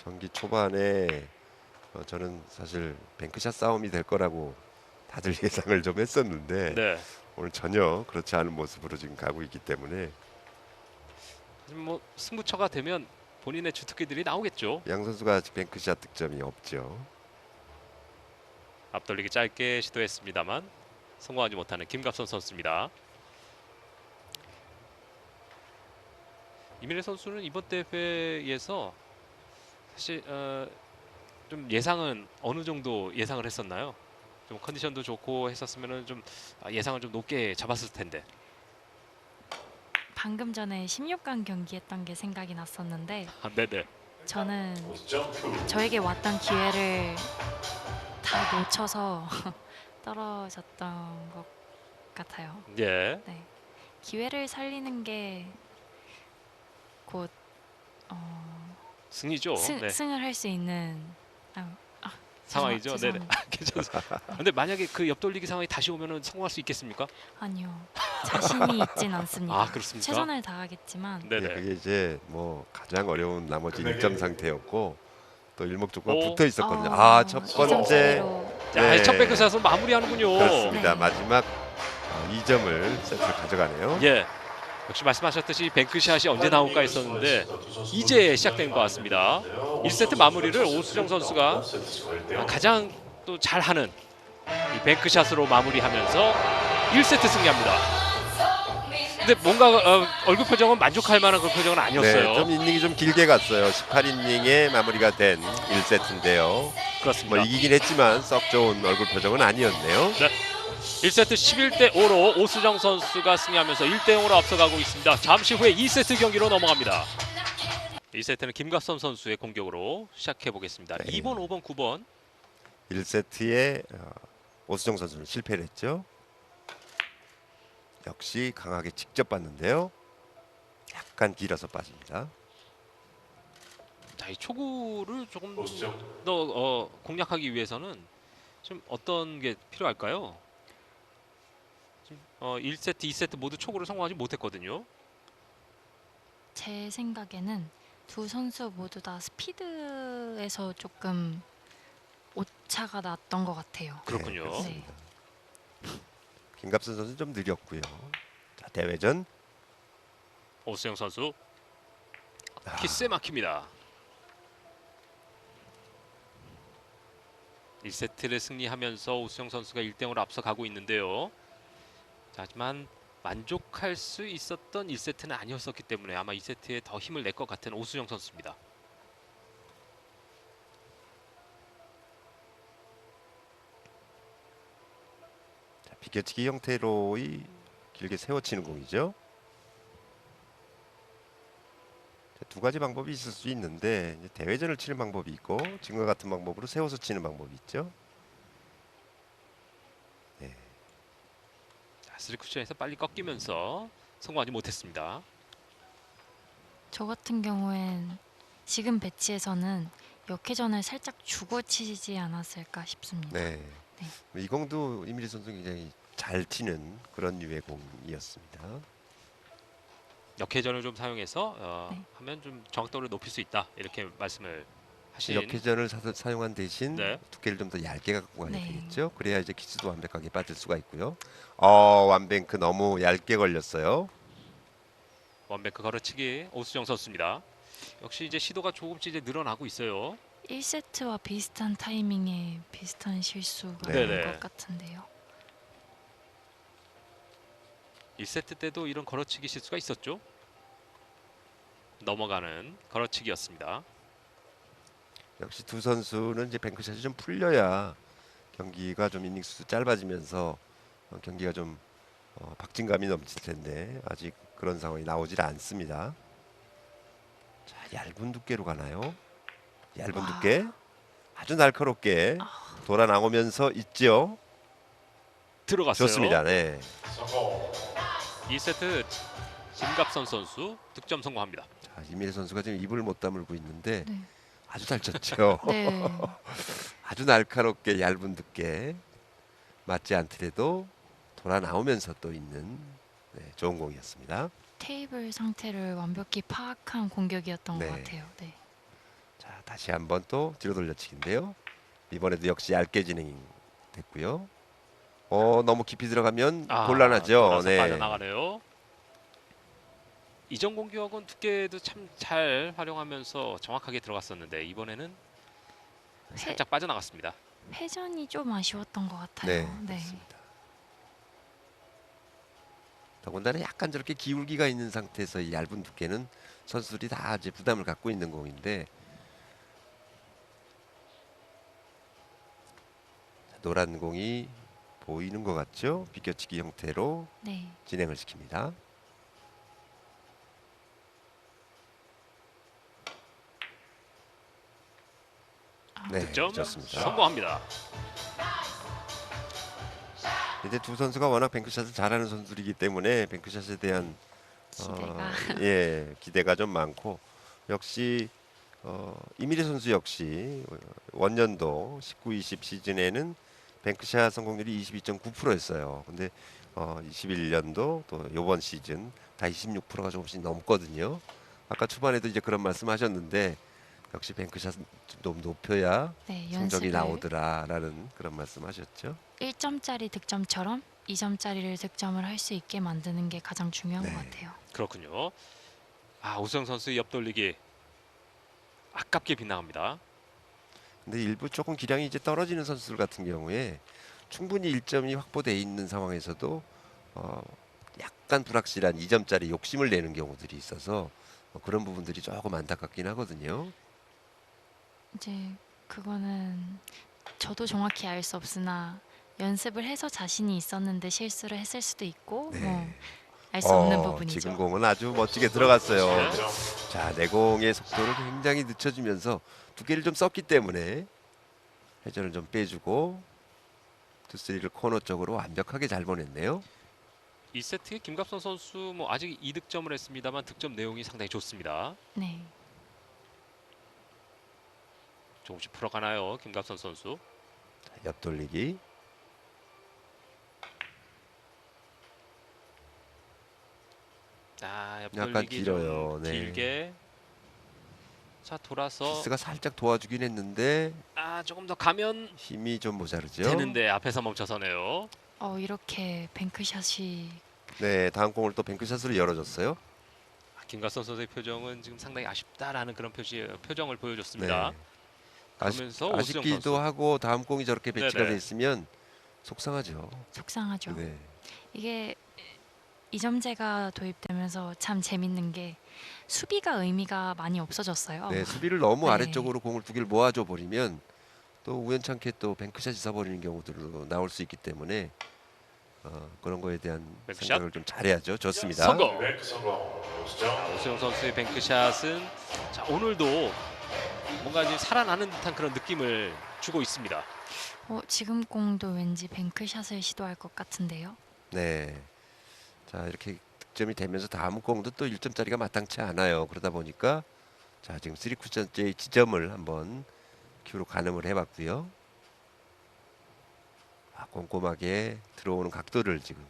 [SPEAKER 3] 경기 초반에 저는 사실 뱅크샷 싸움이 될 거라고 다들 예상을 좀 했었는데
[SPEAKER 2] 네.
[SPEAKER 3] 오늘 전혀 그렇지 않은 모습으로 지금 가고 있기 때문에
[SPEAKER 2] 하지만 뭐 승부처가 되면 본인의 주특기들이 나오겠죠.
[SPEAKER 3] 양 선수가 아직 뱅크샷 득점이 없죠.
[SPEAKER 2] 앞돌리기 짧게 시도했습니다만 성공하지 못하는 김갑선 선수입니다. 이민혜 선수는 이번 대회에서 사실 좀 예상은 어느 정도 예상을 했었나요? 좀 컨디션도 좋고 했었으면은 좀 예상을 좀 높게 잡았을 텐데.
[SPEAKER 1] 방금 전에 16강 경기했던 게 생각이 났었는데
[SPEAKER 2] 네네.
[SPEAKER 1] 저는
[SPEAKER 4] 오시죠.
[SPEAKER 1] 저에게 왔던 기회를 다 놓쳐서 떨어졌던 것 같아요.
[SPEAKER 2] 예.
[SPEAKER 1] 네. 기회를 살리는 게 곧
[SPEAKER 2] 승리죠. 네.
[SPEAKER 1] 승을 할 수 있는
[SPEAKER 2] 상황이죠. 네네.
[SPEAKER 1] 죄송합니다.
[SPEAKER 2] 괜찮습니다. 근데 만약에 그 옆돌리기 상황이 다시 오면은 성공할 수 있겠습니까?
[SPEAKER 1] 아니요. 자신이 있진 않습니다.
[SPEAKER 2] 그렇습니까?
[SPEAKER 1] 최선을 다하겠지만
[SPEAKER 2] 네네.
[SPEAKER 3] 그게 이제 뭐 가장 어려운 나머지
[SPEAKER 4] 금액이
[SPEAKER 3] 1점 상태였고 또 일목적으로
[SPEAKER 2] 오.
[SPEAKER 3] 붙어 있었거든요. 첫
[SPEAKER 1] 이 점
[SPEAKER 3] 번째
[SPEAKER 1] 차이로
[SPEAKER 2] 자,
[SPEAKER 3] 네.
[SPEAKER 2] 첫 뱅크샷은 마무리하는군요.
[SPEAKER 3] 그렇습니다.
[SPEAKER 1] 네.
[SPEAKER 3] 마지막 2점을 세트를 가져가네요.
[SPEAKER 2] 예. 역시 말씀하셨듯이 뱅크샷이 언제 나올까 했었는데 이제 시작된 것 같습니다. 1세트 마무리를 오수정 선수가 가장 또 잘하는 이 뱅크샷으로 마무리하면서 1세트 승리합니다. 근데 뭔가 얼굴 표정은 만족할 만한 그런 표정은 아니었어요.
[SPEAKER 3] 네, 좀 이닝이 좀 길게 갔어요. 18이닝에 마무리가 된 1세트인데요.
[SPEAKER 2] 그렇습니다.
[SPEAKER 3] 뭐 이기긴 했지만 썩 좋은 얼굴 표정은 아니었네요.
[SPEAKER 2] 1세트 11대 5로 오수정 선수가 승리하면서 1대 0으로 앞서가고 있습니다. 잠시 후에 2세트 경기로 넘어갑니다. 2세트는 김갑선 선수의 공격으로 시작해 보겠습니다.
[SPEAKER 3] 네.
[SPEAKER 2] 2번, 5번, 9번.
[SPEAKER 3] 1세트에 오수정 선수는 실패를 했죠. 역시 강하게 직접 봤는데요. 약간 길어서 빠집니다.
[SPEAKER 2] 자, 이 초구를 조금
[SPEAKER 4] 오시죠.
[SPEAKER 2] 더 공략하기 위해서는 좀 어떤 게 필요할까요? 지금 1세트, 2세트 모두 초구를 성공하지 못했거든요.
[SPEAKER 1] 제 생각에는 두 선수 모두 다 스피드에서 조금 오차가 났던 것 같아요.
[SPEAKER 2] 그렇군요.
[SPEAKER 3] 네, 그렇습니다. 김갑선 선수는 좀 느렸고요. 자, 대회전.
[SPEAKER 2] 오수영 선수
[SPEAKER 3] 아,
[SPEAKER 2] 키스에 막힙니다. 1세트를 승리하면서 오수영 선수가 1대0으로 앞서가고 있는데요. 자, 하지만 만족할 수 있었던 1세트는 아니었었기 때문에 아마 2세트에 더 힘을 낼 것 같은 오수영 선수입니다.
[SPEAKER 3] 자, 비껴치기 형태로의 길게 세워치는 공이죠. 자, 두 가지 방법이 있을 수 있는데 이제 대회전을 치는 방법이 있고 지금과 같은 방법으로 세워서 치는 방법이 있죠. 네.
[SPEAKER 2] 자, 3쿠션에서 빨리 꺾이면서 성공하지 못했습니다.
[SPEAKER 1] 저 같은 경우엔 지금 배치에서는 역회전을 살짝 주고 치지 않았을까 싶습니다.
[SPEAKER 3] 네.
[SPEAKER 1] 네.
[SPEAKER 3] 이 공도 이미리 선수 굉장히 잘 치는 그런 류의 공이었습니다.
[SPEAKER 2] 역회전을 좀 사용해서
[SPEAKER 1] 네.
[SPEAKER 2] 하면 좀 정확도를 높일 수 있다 이렇게 말씀을 하신.
[SPEAKER 3] 역회전을 사용한 대신
[SPEAKER 2] 네.
[SPEAKER 3] 두께를 좀 더 얇게 갖고 가야
[SPEAKER 1] 네.
[SPEAKER 3] 되겠죠. 그래야 이제 키스도 완벽하게 빠질 수가 있고요. 완뱅크 너무 얇게 걸렸어요.
[SPEAKER 2] 원뱅크 걸어치기 오수정 선수입니다. 역시 이제 시도가 조금씩 이제 늘어나고 있어요.
[SPEAKER 1] 1세트와 비슷한 타이밍에 비슷한 실수가
[SPEAKER 3] 네.
[SPEAKER 1] 나는
[SPEAKER 2] 네네.
[SPEAKER 1] 것 같은데요.
[SPEAKER 2] 1세트 때도 이런 걸어치기 실수가 있었죠. 넘어가는 걸어치기였습니다.
[SPEAKER 3] 역시 두 선수는 이제 뱅크샷이 좀 풀려야 경기가 좀 이닝수 짧아지면서 경기가 좀 박진감이 넘칠 텐데 아직 그런 상황이 나오질 않습니다. 자, 얇은 두께로 가나요? 얇은
[SPEAKER 1] 와.
[SPEAKER 3] 두께 아주 날카롭게 돌아 나오면서 있죠.
[SPEAKER 2] 들어갔어요.
[SPEAKER 3] 좋습니다. 네.
[SPEAKER 2] 2세트 김갑선 선수 득점 성공합니다.
[SPEAKER 3] 자, 이민희 선수가 지금 입을 못 다물고 있는데
[SPEAKER 1] 네.
[SPEAKER 3] 아주 잘 쳤죠.
[SPEAKER 1] 네.
[SPEAKER 3] 아주 날카롭게 얇은 두께 맞지 않더라도 돌아 나오면서 또 있는 좋은 공이었습니다.
[SPEAKER 1] 테이블 상태를 완벽히 파악한 공격이었던
[SPEAKER 3] 네.
[SPEAKER 1] 것 같아요. 네.
[SPEAKER 3] 자, 다시 한번 또 뒤로 돌려치기인데요. 이번에도 역시 얇게 진행됐고요. 너무 깊이 들어가면 곤란하죠.
[SPEAKER 2] 돌아서
[SPEAKER 3] 네.
[SPEAKER 2] 빠져나가네요. 이전 공격은 두께도 참 잘 활용하면서 정확하게 들어갔었는데 이번에는 살짝 빠져나갔습니다.
[SPEAKER 1] 회전이 좀 아쉬웠던 것
[SPEAKER 3] 네,
[SPEAKER 1] 같아요. 네.
[SPEAKER 3] 그렇습니다. 더군다나 약간 저렇게 기울기가 있는 상태에서 이 얇은 두께는 선수들이 다 이제 부담을 갖고 있는 공인데 자, 노란 공이 보이는 것 같죠? 비껴치기 형태로
[SPEAKER 1] 네.
[SPEAKER 3] 진행을 시킵니다. 네,
[SPEAKER 2] 득점
[SPEAKER 3] 좋습니다.
[SPEAKER 2] 성공합니다.
[SPEAKER 3] 이제 두 선수가 워낙 뱅크샷을 잘하는 선수들이기 때문에 뱅크샷에 대한
[SPEAKER 1] 기대가.
[SPEAKER 3] 기대가 좀 많고 역시 이미리 선수 역시 원년도 19-20 시즌에는 뱅크샷 성공률이 22.9%였어요. 근데 21년도 또 이번 시즌 다 26%가 조금씩 넘거든요. 아까 초반에도 이제 그런 말씀하셨는데 역시 뱅크샷 좀 높여야
[SPEAKER 1] 네,
[SPEAKER 3] 성적이
[SPEAKER 1] 연습을
[SPEAKER 3] 나오더라라는 그런 말씀하셨죠.
[SPEAKER 1] 1점짜리 득점처럼 2점짜리를 득점을 할 수 있게 만드는 게 가장 중요한
[SPEAKER 3] 네.
[SPEAKER 1] 것 같아요.
[SPEAKER 2] 그렇군요. 오수영 선수의 옆돌리기 아깝게 빗나갑니다.
[SPEAKER 3] 근데 일부 조금 기량이 이제 떨어지는 선수들 같은 경우에 충분히 1점이 확보돼 있는 상황에서도 약간 불확실한 2점짜리 욕심을 내는 경우들이 있어서 그런 부분들이 조금 안타깝긴 하거든요.
[SPEAKER 1] 이제 그거는 저도 정확히 알 수 없으나 연습을 해서 자신이 있었는데 실수를 했을 수도 있고
[SPEAKER 3] 네.
[SPEAKER 1] 알 수 없는 부분이죠.
[SPEAKER 3] 지금 공은 아주 멋지게 들어갔어요. 자, 내공의 속도를 굉장히 늦춰주면서 두께를 좀 썼기 때문에 회전을 좀 빼주고 투쓰리를 코너 쪽으로 완벽하게 잘 보냈네요.
[SPEAKER 2] 2세트에 김갑선 선수 뭐 아직 2득점을 했습니다만 득점 내용이 상당히 좋습니다.
[SPEAKER 1] 네.
[SPEAKER 2] 조금씩 풀어가나요, 김갑선 선수?
[SPEAKER 3] 자, 옆돌리기.
[SPEAKER 2] 옆
[SPEAKER 3] 약간
[SPEAKER 2] 돌리기
[SPEAKER 3] 길어요.
[SPEAKER 2] 좀
[SPEAKER 3] 네.
[SPEAKER 2] 길게. 자, 돌아서
[SPEAKER 3] 키스가 살짝 도와주긴 했는데
[SPEAKER 2] 조금 더 가면
[SPEAKER 3] 힘이 좀 모자르죠.
[SPEAKER 2] 되는데 앞에서 멈춰서네요.
[SPEAKER 1] 이렇게 뱅크샷이
[SPEAKER 3] 네, 다음 공을 또 뱅크샷으로 열어줬어요.
[SPEAKER 2] 김갑선 선수의 표정은 지금 상당히 아쉽다라는 그런 표정을 보여줬습니다.
[SPEAKER 3] 네.
[SPEAKER 2] 그러면서 오수정
[SPEAKER 3] 아쉽기도
[SPEAKER 2] 선수.
[SPEAKER 3] 하고 다음 공이 저렇게 배치가
[SPEAKER 2] 네네.
[SPEAKER 3] 돼 있으면 속상하죠.
[SPEAKER 1] 속상하죠.
[SPEAKER 3] 네.
[SPEAKER 1] 이게 이점제가 도입되면서 참 재밌는 게 수비가 의미가 많이 없어졌어요.
[SPEAKER 3] 네, 수비를 너무
[SPEAKER 1] 네.
[SPEAKER 3] 아래쪽으로 공을 두 개를 모아줘 버리면 또 우연찮게 또 뱅크샷이 써버리는 경우들도 나올 수 있기 때문에 그런 거에 대한
[SPEAKER 2] 뱅크샷.
[SPEAKER 3] 생각을 좀 잘해야죠. 좋습니다.
[SPEAKER 2] 성공.
[SPEAKER 4] 성공. 오수정.
[SPEAKER 2] 오수영 선수의 뱅크샷은 자, 오늘도 뭔가 지금 살아나는 듯한 그런 느낌을 주고 있습니다.
[SPEAKER 1] 지금 공도 왠지 뱅크샷을 시도할 것 같은데요.
[SPEAKER 3] 네. 자, 이렇게 득점이 되면서 다음 공도 또 1점짜리가 마땅치 않아요. 그러다 보니까 자, 지금 3쿠션째의 지점을 한번 큐로 가늠을 해봤고요. 꼼꼼하게 들어오는 각도를 지금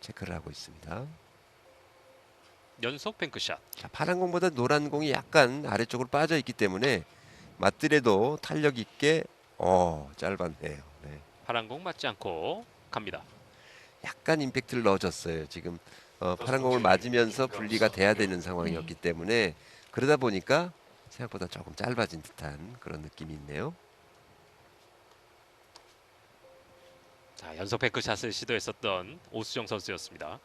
[SPEAKER 3] 체크를 하고 있습니다.
[SPEAKER 2] 연속 뱅크샷.
[SPEAKER 3] 자, 파란 공보다 노란 공이 약간 아래쪽으로 빠져 있기 때문에 맞더라도 탄력 있게 짧았네요. 네.
[SPEAKER 2] 파란 공 맞지 않고 갑니다.
[SPEAKER 3] 약간 임팩트를 넣어줬어요. 지금 파란 공을 맞으면서 분리가 돼야 되는 상황이었기 때문에 그러다 보니까 생각보다 조금 짧아진 듯한 그런 느낌이 있네요.
[SPEAKER 2] 자, 연속 뱅크샷을 시도했었던 오수정 선수였습니다.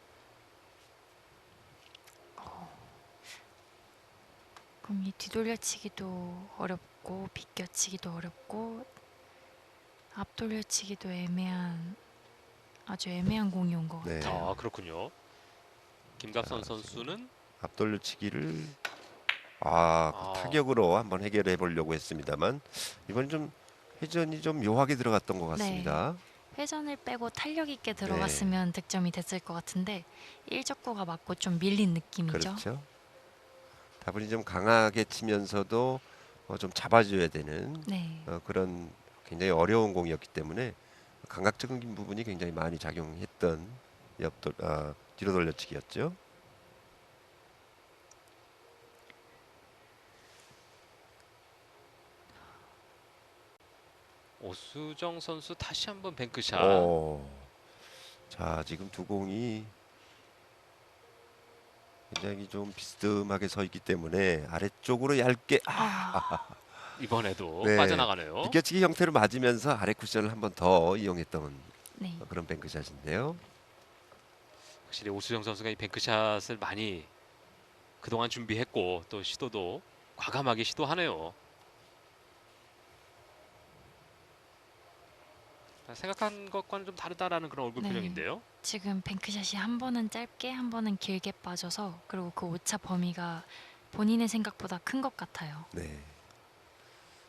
[SPEAKER 1] 공이 뒤돌려치기도 어렵고 비껴치기도 어렵고 앞돌려치기도 아주 애매한 공이 온 것
[SPEAKER 3] 네.
[SPEAKER 1] 같아요.
[SPEAKER 2] 아, 그렇군요. 김갑선 선수는
[SPEAKER 3] 앞돌려치기를
[SPEAKER 2] 아.
[SPEAKER 3] 타격으로 한번 해결해 보려고 했습니다만 이번 좀 회전이 좀 묘하게 들어갔던 것 같습니다.
[SPEAKER 1] 회전을 빼고 탄력 있게 들어갔으면 득점이 됐을 것 같은데 일적구가 맞고 좀 밀린 느낌이죠.
[SPEAKER 3] 그렇죠. 다분히 좀 강하게 치면서도 좀 잡아줘야 되는
[SPEAKER 1] 네.
[SPEAKER 3] 그런 굉장히 어려운 공이었기 때문에 감각적인 부분이 굉장히 많이 작용했던 뒤로 돌려치기였죠.
[SPEAKER 2] 오수정 선수 다시 한번 뱅크샷.
[SPEAKER 3] 자, 지금 두 공이 굉장히 좀 비스듬하게 서 있기 때문에 아래쪽으로 얇게
[SPEAKER 2] 이번에도
[SPEAKER 3] 네.
[SPEAKER 2] 빠져나가네요.
[SPEAKER 3] 비껴치기 형태로 맞으면서 아래 쿠션을 한번 더 이용했던
[SPEAKER 1] 네.
[SPEAKER 3] 그런 뱅크샷인데요.
[SPEAKER 2] 확실히 오수정 선수가 이 뱅크샷을 많이 그동안 준비했고 또 시도도 과감하게 시도하네요. 생각한 것과는 좀 다르다라는 그런 얼굴
[SPEAKER 1] 네.
[SPEAKER 2] 표정인데요.
[SPEAKER 1] 지금 뱅크샷이 한 번은 짧게 한 번은 길게 빠져서 그리고 그 오차 범위가 본인의 생각보다 큰 것 같아요.
[SPEAKER 3] 네.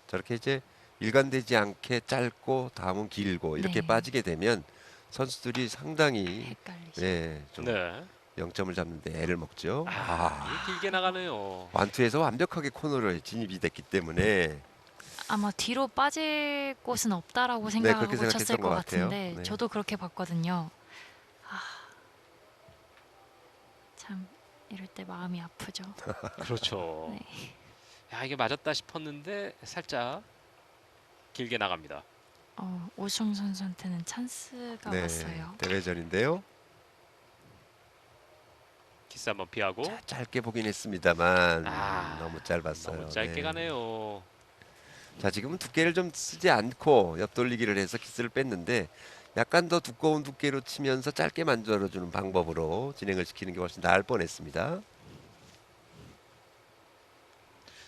[SPEAKER 3] 저렇게 이제 일관되지 않게 짧고 다음은 길고 이렇게
[SPEAKER 1] 네.
[SPEAKER 3] 빠지게 되면 선수들이 상당히
[SPEAKER 1] 헷갈리죠.
[SPEAKER 3] 좀
[SPEAKER 2] 네.
[SPEAKER 3] 0점을 잡는데 애를 먹죠.
[SPEAKER 2] 이게 길게 나가네요.
[SPEAKER 3] 완투에서 완벽하게 코너로 진입이 됐기 때문에
[SPEAKER 1] 아마 뒤로 빠질 곳은 없다라고
[SPEAKER 3] 그렇게
[SPEAKER 1] 생각하고
[SPEAKER 3] 생각했던
[SPEAKER 1] 쳤을 것
[SPEAKER 3] 것 같아요.
[SPEAKER 1] 같은데
[SPEAKER 3] 네.
[SPEAKER 1] 저도 그렇게 봤거든요. 참 이럴 때 마음이 아프죠.
[SPEAKER 2] 그렇죠.
[SPEAKER 1] 네.
[SPEAKER 2] 야, 이게 맞았다 싶었는데 살짝 길게 나갑니다.
[SPEAKER 1] 오승 선수한테는 찬스가 왔어요.
[SPEAKER 3] 대회전인데요.
[SPEAKER 2] 키스 한번 피하고
[SPEAKER 3] 자, 짧게 보긴 했습니다만
[SPEAKER 2] 아,
[SPEAKER 3] 너무 짧았어요.
[SPEAKER 2] 너무 짧게
[SPEAKER 3] 네.
[SPEAKER 2] 가네요.
[SPEAKER 3] 자, 지금은 두께를 좀 쓰지 않고 옆돌리기를 해서 키스를 뺐는데 약간 더 두꺼운 두께로 치면서 짧게 만들어주는 방법으로 진행을 시키는 게 훨씬 나을 뻔했습니다.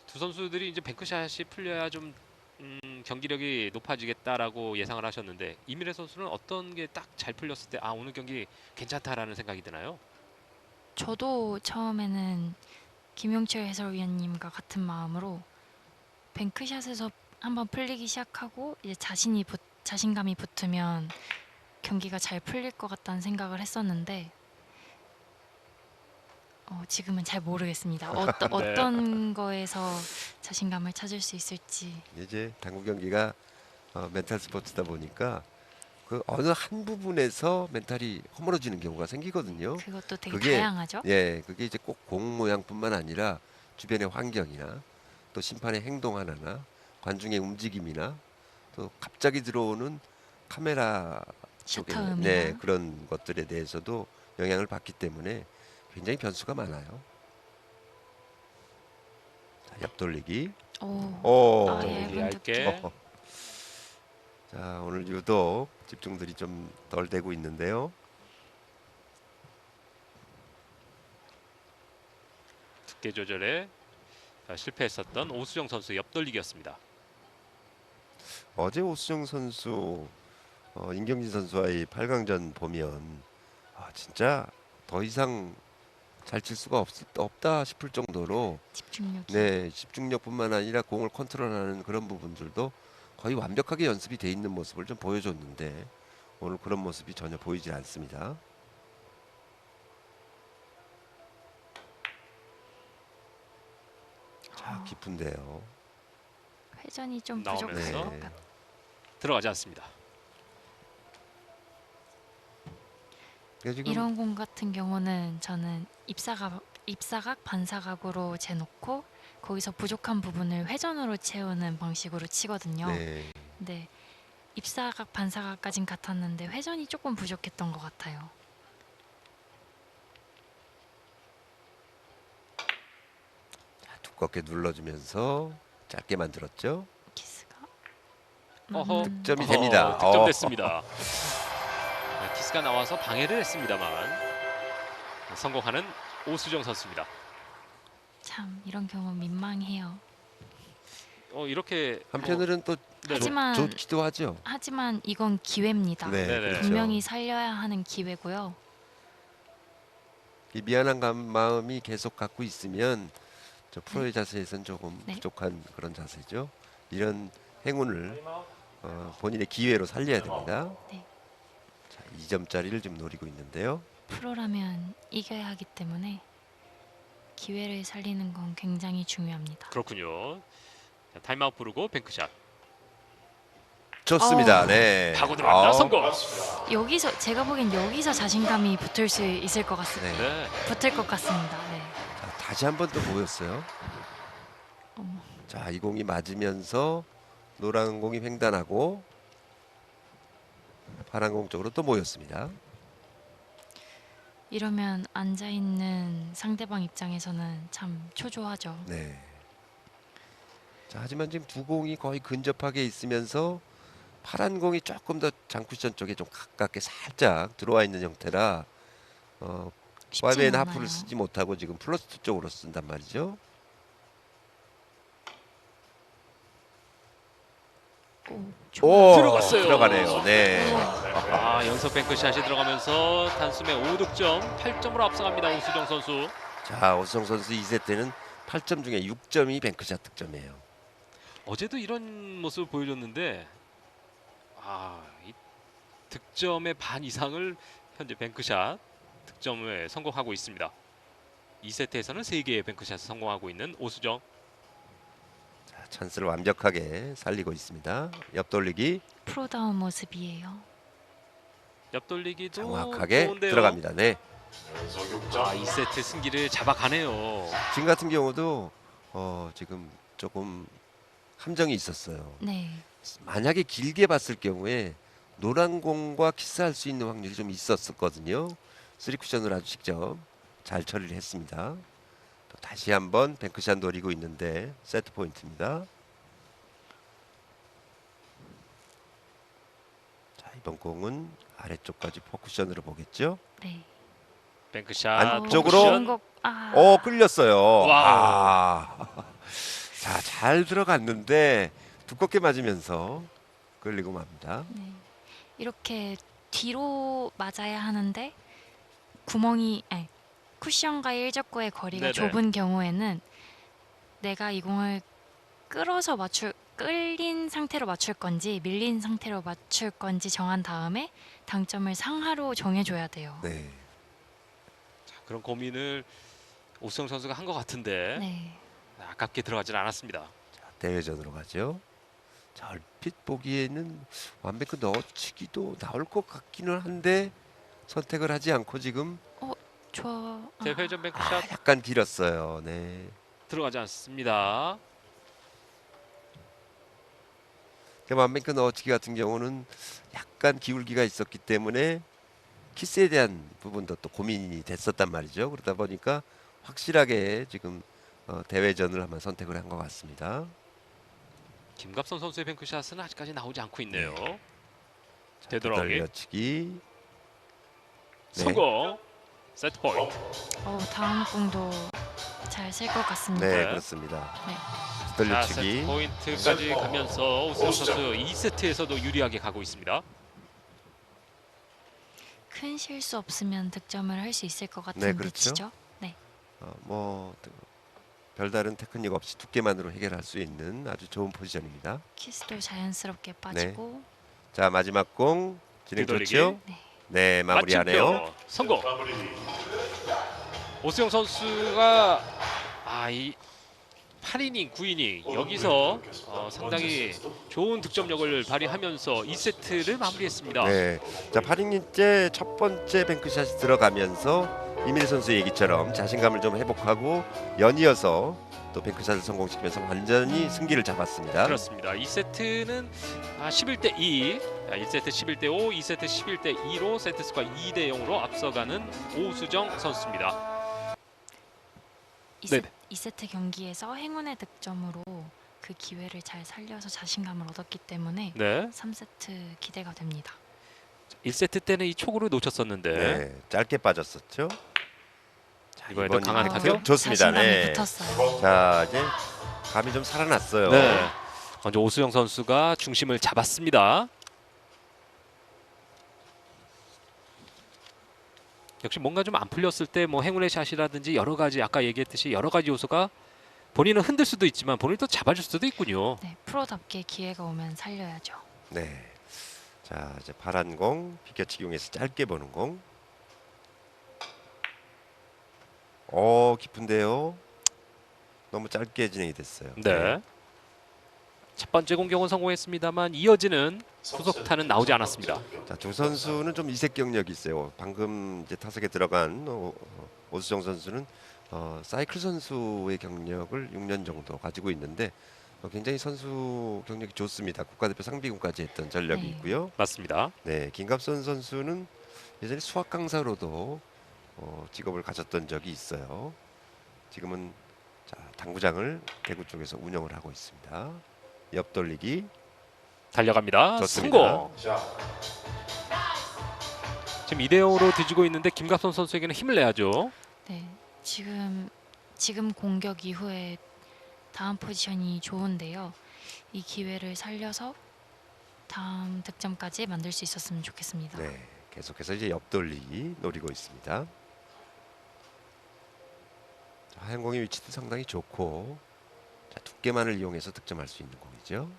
[SPEAKER 2] 두 선수들이 이제 뱅크샷이 풀려야 좀 경기력이 높아지겠다라고 예상을 하셨는데 이미래 선수는 어떤 게 딱 잘 풀렸을 때 오늘 경기 괜찮다라는 생각이 드나요?
[SPEAKER 1] 저도 처음에는 김용철 해설위원님과 같은 마음으로 뱅크샷에서 한번 풀리기 시작하고 이제 자신감이 붙으면 경기가 잘 풀릴 것 같다는 생각을 했었는데 지금은 잘 모르겠습니다. 어떤 거에서 자신감을 찾을 수 있을지.
[SPEAKER 3] 이제 당구 경기가 멘탈 스포츠다 보니까 그 어느 한 부분에서 멘탈이 허물어지는 경우가 생기거든요.
[SPEAKER 1] 그것도 되게
[SPEAKER 3] 그게
[SPEAKER 1] 다양하죠.
[SPEAKER 3] 그게 이제 꼭 공 모양뿐만 아니라 주변의 환경이나 또 심판의 행동 하나나 관중의 움직임이나 또 갑자기 들어오는 카메라 쪽에
[SPEAKER 1] 셔터음이나.
[SPEAKER 3] 그런 것들에 대해서도 영향을 받기 때문에 굉장히 변수가 많아요. 자, 옆돌리기.
[SPEAKER 1] 오. 아,
[SPEAKER 3] 오.
[SPEAKER 1] 예.
[SPEAKER 2] 얇게.
[SPEAKER 1] 얇게.
[SPEAKER 3] 자, 오늘 유독 집중들이 좀 덜 되고 있는데요.
[SPEAKER 2] 두께 조절에 실패했었던 오수정 선수 옆돌리기였습니다.
[SPEAKER 3] 어제 오수정 선수, 임경진 선수와의 8강전 보면 진짜 더 이상 잘 칠 수가 없다 싶을 정도로
[SPEAKER 1] 집중력이.
[SPEAKER 3] 네, 집중력뿐만 아니라 공을 컨트롤하는 그런 부분들도 거의 완벽하게 연습이 돼 있는 모습을 좀 보여줬는데 오늘 그런 모습이 전혀 보이지 않습니다. 자, 깊은데요.
[SPEAKER 1] 회전이 좀
[SPEAKER 2] 나오면서.
[SPEAKER 1] 부족할 것
[SPEAKER 3] 네.
[SPEAKER 1] 같아.
[SPEAKER 2] 들어가지 않습니다.
[SPEAKER 3] 그러니까 지금
[SPEAKER 1] 이런 공 같은 경우는 저는 입사각 반사각으로 재놓고 거기서 부족한 부분을 회전으로 채우는 방식으로 치거든요.
[SPEAKER 3] 네,
[SPEAKER 1] 근데 입사각 반사각까진 같았는데 회전이 조금 부족했던 것 같아요.
[SPEAKER 3] 두껍게 눌러주면서 짧게 만들었죠.
[SPEAKER 1] 키스가.
[SPEAKER 2] 어허.
[SPEAKER 3] 득점이 됩니다.
[SPEAKER 2] 득점됐습니다. 키스가 나와서 방해를 했습니다만 성공하는 오수정 선수입니다.
[SPEAKER 1] 참 이런 경우 민망해요.
[SPEAKER 2] 이렇게
[SPEAKER 3] 한편으로는 또
[SPEAKER 2] 네.
[SPEAKER 1] 하지만
[SPEAKER 3] 좋기도 하죠.
[SPEAKER 1] 하지만 이건 기회입니다.
[SPEAKER 3] 네,
[SPEAKER 2] 네네.
[SPEAKER 3] 그렇죠.
[SPEAKER 1] 분명히 살려야 하는 기회고요.
[SPEAKER 3] 이 미안한 마음이 계속 갖고 있으면 저 프로의 자세에선 조금
[SPEAKER 1] 네.
[SPEAKER 3] 부족한 그런 자세죠. 이런 행운을 본인의 기회로 살려야 됩니다.
[SPEAKER 1] 네.
[SPEAKER 3] 자, 2점짜리를 지금 노리고 있는데요.
[SPEAKER 1] 프로라면 이겨야 하기 때문에 기회를 살리는 건 굉장히 중요합니다.
[SPEAKER 2] 그렇군요. 자, 타임아웃 부르고 뱅크샷
[SPEAKER 3] 좋습니다. 네.
[SPEAKER 2] 파고 들어갑니다. 성공.
[SPEAKER 1] 여기서 제가 보기엔 여기서 자신감이 붙을 수 있을 것 같습니다.
[SPEAKER 3] 네.
[SPEAKER 2] 네.
[SPEAKER 1] 붙을 것 같습니다. 네.
[SPEAKER 3] 자, 다시 한 번 또 모였어요.
[SPEAKER 1] 어머.
[SPEAKER 3] 자, 이 공이 맞으면서 노란 공이 횡단하고 파란 공 쪽으로 또 모였습니다.
[SPEAKER 1] 이러면 앉아 있는 상대방 입장에서는 참 초조하죠.
[SPEAKER 3] 네. 자, 하지만 지금 두 공이 거의 근접하게 있으면서 파란 공이 조금 더 장쿠션 쪽에 좀 가깝게 살짝 들어와 있는 형태라
[SPEAKER 1] 쉽진
[SPEAKER 3] 파이브앤
[SPEAKER 1] 않아요.
[SPEAKER 3] 하프를 쓰지 못하고 지금 플러스 2 쪽으로 쓴단 말이죠.
[SPEAKER 1] 오,
[SPEAKER 3] 오,
[SPEAKER 2] 들어갔어요.
[SPEAKER 3] 들어가네요. 네.
[SPEAKER 2] 연속 뱅크샷이 들어가면서 단숨에 5득점 8점으로 앞서갑니다. 오수정 선수.
[SPEAKER 3] 자, 오수정 선수 2세트 때는 8점 중에 6점이 뱅크샷 득점이에요.
[SPEAKER 2] 어제도 이런 모습을 보여줬는데 이 득점의 반 이상을 현재 뱅크샷 득점에 성공하고 있습니다. 2세트에서는 3개의 뱅크샷을 성공하고 있는 오수정.
[SPEAKER 3] 자, 찬스를 완벽하게 살리고 있습니다. 옆돌리기
[SPEAKER 1] 프로다운 모습이에요.
[SPEAKER 2] 옆돌리기도
[SPEAKER 3] 정확하게
[SPEAKER 2] 좋은데요.
[SPEAKER 3] 들어갑니다. 네.
[SPEAKER 4] 연속 6점.
[SPEAKER 2] 2세트 승기를 잡아가네요.
[SPEAKER 3] 지금 같은 경우도 지금 조금 함정이 있었어요.
[SPEAKER 1] 네.
[SPEAKER 3] 만약에 길게 봤을 경우에 노란 공과 키스할 수 있는 확률이 좀 있었거든요. 3쿠션을 아주 직접 잘 처리를 했습니다. 또 다시 한번 뱅크샷 노리고 있는데 세트 포인트입니다. 자, 이번 공은 아래쪽까지 포쿠션으로 보겠죠.
[SPEAKER 1] 네.
[SPEAKER 2] 뱅크샷
[SPEAKER 3] 안쪽으로.
[SPEAKER 2] 포쿠션.
[SPEAKER 3] 끌렸어요.
[SPEAKER 2] 와우.
[SPEAKER 3] 자, 잘 들어갔는데 두껍게 맞으면서 끌리고 맙니다.
[SPEAKER 1] 네. 이렇게 뒤로 맞아야 하는데 쿠션과 일적구의 거리가
[SPEAKER 2] 네네.
[SPEAKER 1] 좁은 경우에는 내가 이 공을 끌린 상태로 맞출 건지 밀린 상태로 맞출 건지 정한 다음에 당점을 상하로 정해줘야 돼요.
[SPEAKER 3] 네.
[SPEAKER 2] 그런 고민을 오수정 선수가 한 것 같은데
[SPEAKER 1] 네.
[SPEAKER 2] 아깝게 들어가질 않았습니다.
[SPEAKER 3] 자, 대회전으로 가죠. 자, 얼핏 보기에는 완벽히 넣어치기도 나올 것 같기는 한데 선택을 하지 않고 지금
[SPEAKER 1] 좋아.
[SPEAKER 2] 대회전 뱅크샷
[SPEAKER 3] 약간 길었어요. 네.
[SPEAKER 2] 들어가지 않습니다.
[SPEAKER 3] 완벽히 넣어치기 같은 경우는 약간 기울기가 있었기 때문에 키스에 대한 부분도 또 고민이 됐었단 말이죠. 그러다 보니까 확실하게 지금 대회전을 한번 선택을 한 것 같습니다.
[SPEAKER 2] 김갑선 선수의 뱅크샷은 아직까지 나오지 않고 있네요. 되돌아오기
[SPEAKER 3] 돌려치기. 네.
[SPEAKER 2] 성공. 세트 포인트.
[SPEAKER 1] 다음 공도 잘 쓸 것 같습니다.
[SPEAKER 3] 네,
[SPEAKER 2] 네.
[SPEAKER 3] 그렇습니다.
[SPEAKER 1] 네.
[SPEAKER 2] 자,
[SPEAKER 3] 돌려치기.
[SPEAKER 2] 세트 포인트까지 가면서 오수영 선수 2세트에서도 유리하게 가고 있습니다.
[SPEAKER 1] 큰 실수 없으면 득점을 할 수 있을 것 같은
[SPEAKER 3] 네, 그렇죠.
[SPEAKER 1] 위치죠. 네.
[SPEAKER 3] 별다른 테크닉 없이 두께만으로 해결할 수 있는 아주 좋은 포지션입니다.
[SPEAKER 1] 키스도 자연스럽게 빠지고
[SPEAKER 3] 자, 마지막 공 진행
[SPEAKER 2] 뒤돌리기.
[SPEAKER 3] 좋죠?
[SPEAKER 1] 네.
[SPEAKER 3] 네, 마무리하네요.
[SPEAKER 2] 맞춤표 성공.
[SPEAKER 4] 마무리.
[SPEAKER 2] 오수영 선수가 이 8이닝, 9이닝 여기서 상당히 좋은 득점력을 발휘하면서 2세트를 마무리했습니다.
[SPEAKER 3] 네. 자, 8이닝째 첫 번째 뱅크샷이 들어가면서 이민희 선수 얘기처럼 자신감을 좀 회복하고 연이어서 또 뱅크샷을 성공시키면서 완전히 승기를 잡았습니다.
[SPEAKER 2] 그렇습니다. 2세트는 11대 2, 1세트 11대 5, 2세트 11대 2로 세트 스코어 2대 0으로 앞서가는 오수정 선수입니다. 네네.
[SPEAKER 1] 2세트 경기에서 행운의 득점으로 그 기회를 잘 살려서 자신감을 얻었기 때문에
[SPEAKER 2] 네.
[SPEAKER 1] 3세트 기대가 됩니다.
[SPEAKER 2] 1세트 때는 이 초구를 놓쳤었는데
[SPEAKER 3] 네, 짧게 빠졌었죠. 자,
[SPEAKER 2] 이번에도 강한 타격?
[SPEAKER 3] 좋습니다.
[SPEAKER 1] 자신감이
[SPEAKER 3] 네.
[SPEAKER 1] 붙었어요.
[SPEAKER 3] 자, 이제 감이 좀 살아났어요.
[SPEAKER 2] 네. 먼저 오수영 선수가 중심을 잡았습니다. 역시 뭔가 좀 안 풀렸을 때 뭐 행운의 샷이라든지 여러 가지 아까 얘기했듯이 여러 가지 요소가 본인은 흔들 수도 있지만 본인이 또 잡아줄 수도 있군요.
[SPEAKER 1] 네, 프로답게 기회가 오면 살려야죠.
[SPEAKER 3] 네. 자, 이제 파란 공 비껴치기용에서 짧게 보는 공. 깊은데요. 너무 짧게 진행이 됐어요.
[SPEAKER 2] 네. 첫 번째 공격은 성공했습니다만 이어지는 후속타는 나오지 않았습니다.
[SPEAKER 3] 자, 두 선수는 좀 이색 경력이 있어요. 방금 이제 타석에 들어간 오수정 선수는 사이클 선수의 경력을 6년 정도 가지고 있는데 굉장히 선수 경력이 좋습니다. 국가대표 상비군까지 했던 전력이
[SPEAKER 1] 네.
[SPEAKER 3] 있고요.
[SPEAKER 2] 맞습니다.
[SPEAKER 3] 네, 김갑선 선수는 예전에 수학 강사로도 직업을 가졌던 적이 있어요. 지금은 자, 당구장을 대구 쪽에서 운영을 하고 있습니다. 옆돌리기.
[SPEAKER 2] 달려갑니다.
[SPEAKER 3] 좋습니다.
[SPEAKER 2] 성공.
[SPEAKER 4] 자,
[SPEAKER 2] 지금 2대 0으로 뒤지고 있는데 김갑선 선수에게는 힘을 내야죠.
[SPEAKER 1] 네, 지금 공격 이후에 다음 포지션이 좋은데요. 이 기회를 살려서 다음 득점까지 만들 수 있었으면 좋겠습니다.
[SPEAKER 3] 네, 계속해서 이제 옆돌리기 노리고 있습니다. 자, 하얀 공의 위치도 상당히 좋고, 자, 두께만을 이용해서 득점할 수 있는 공이죠.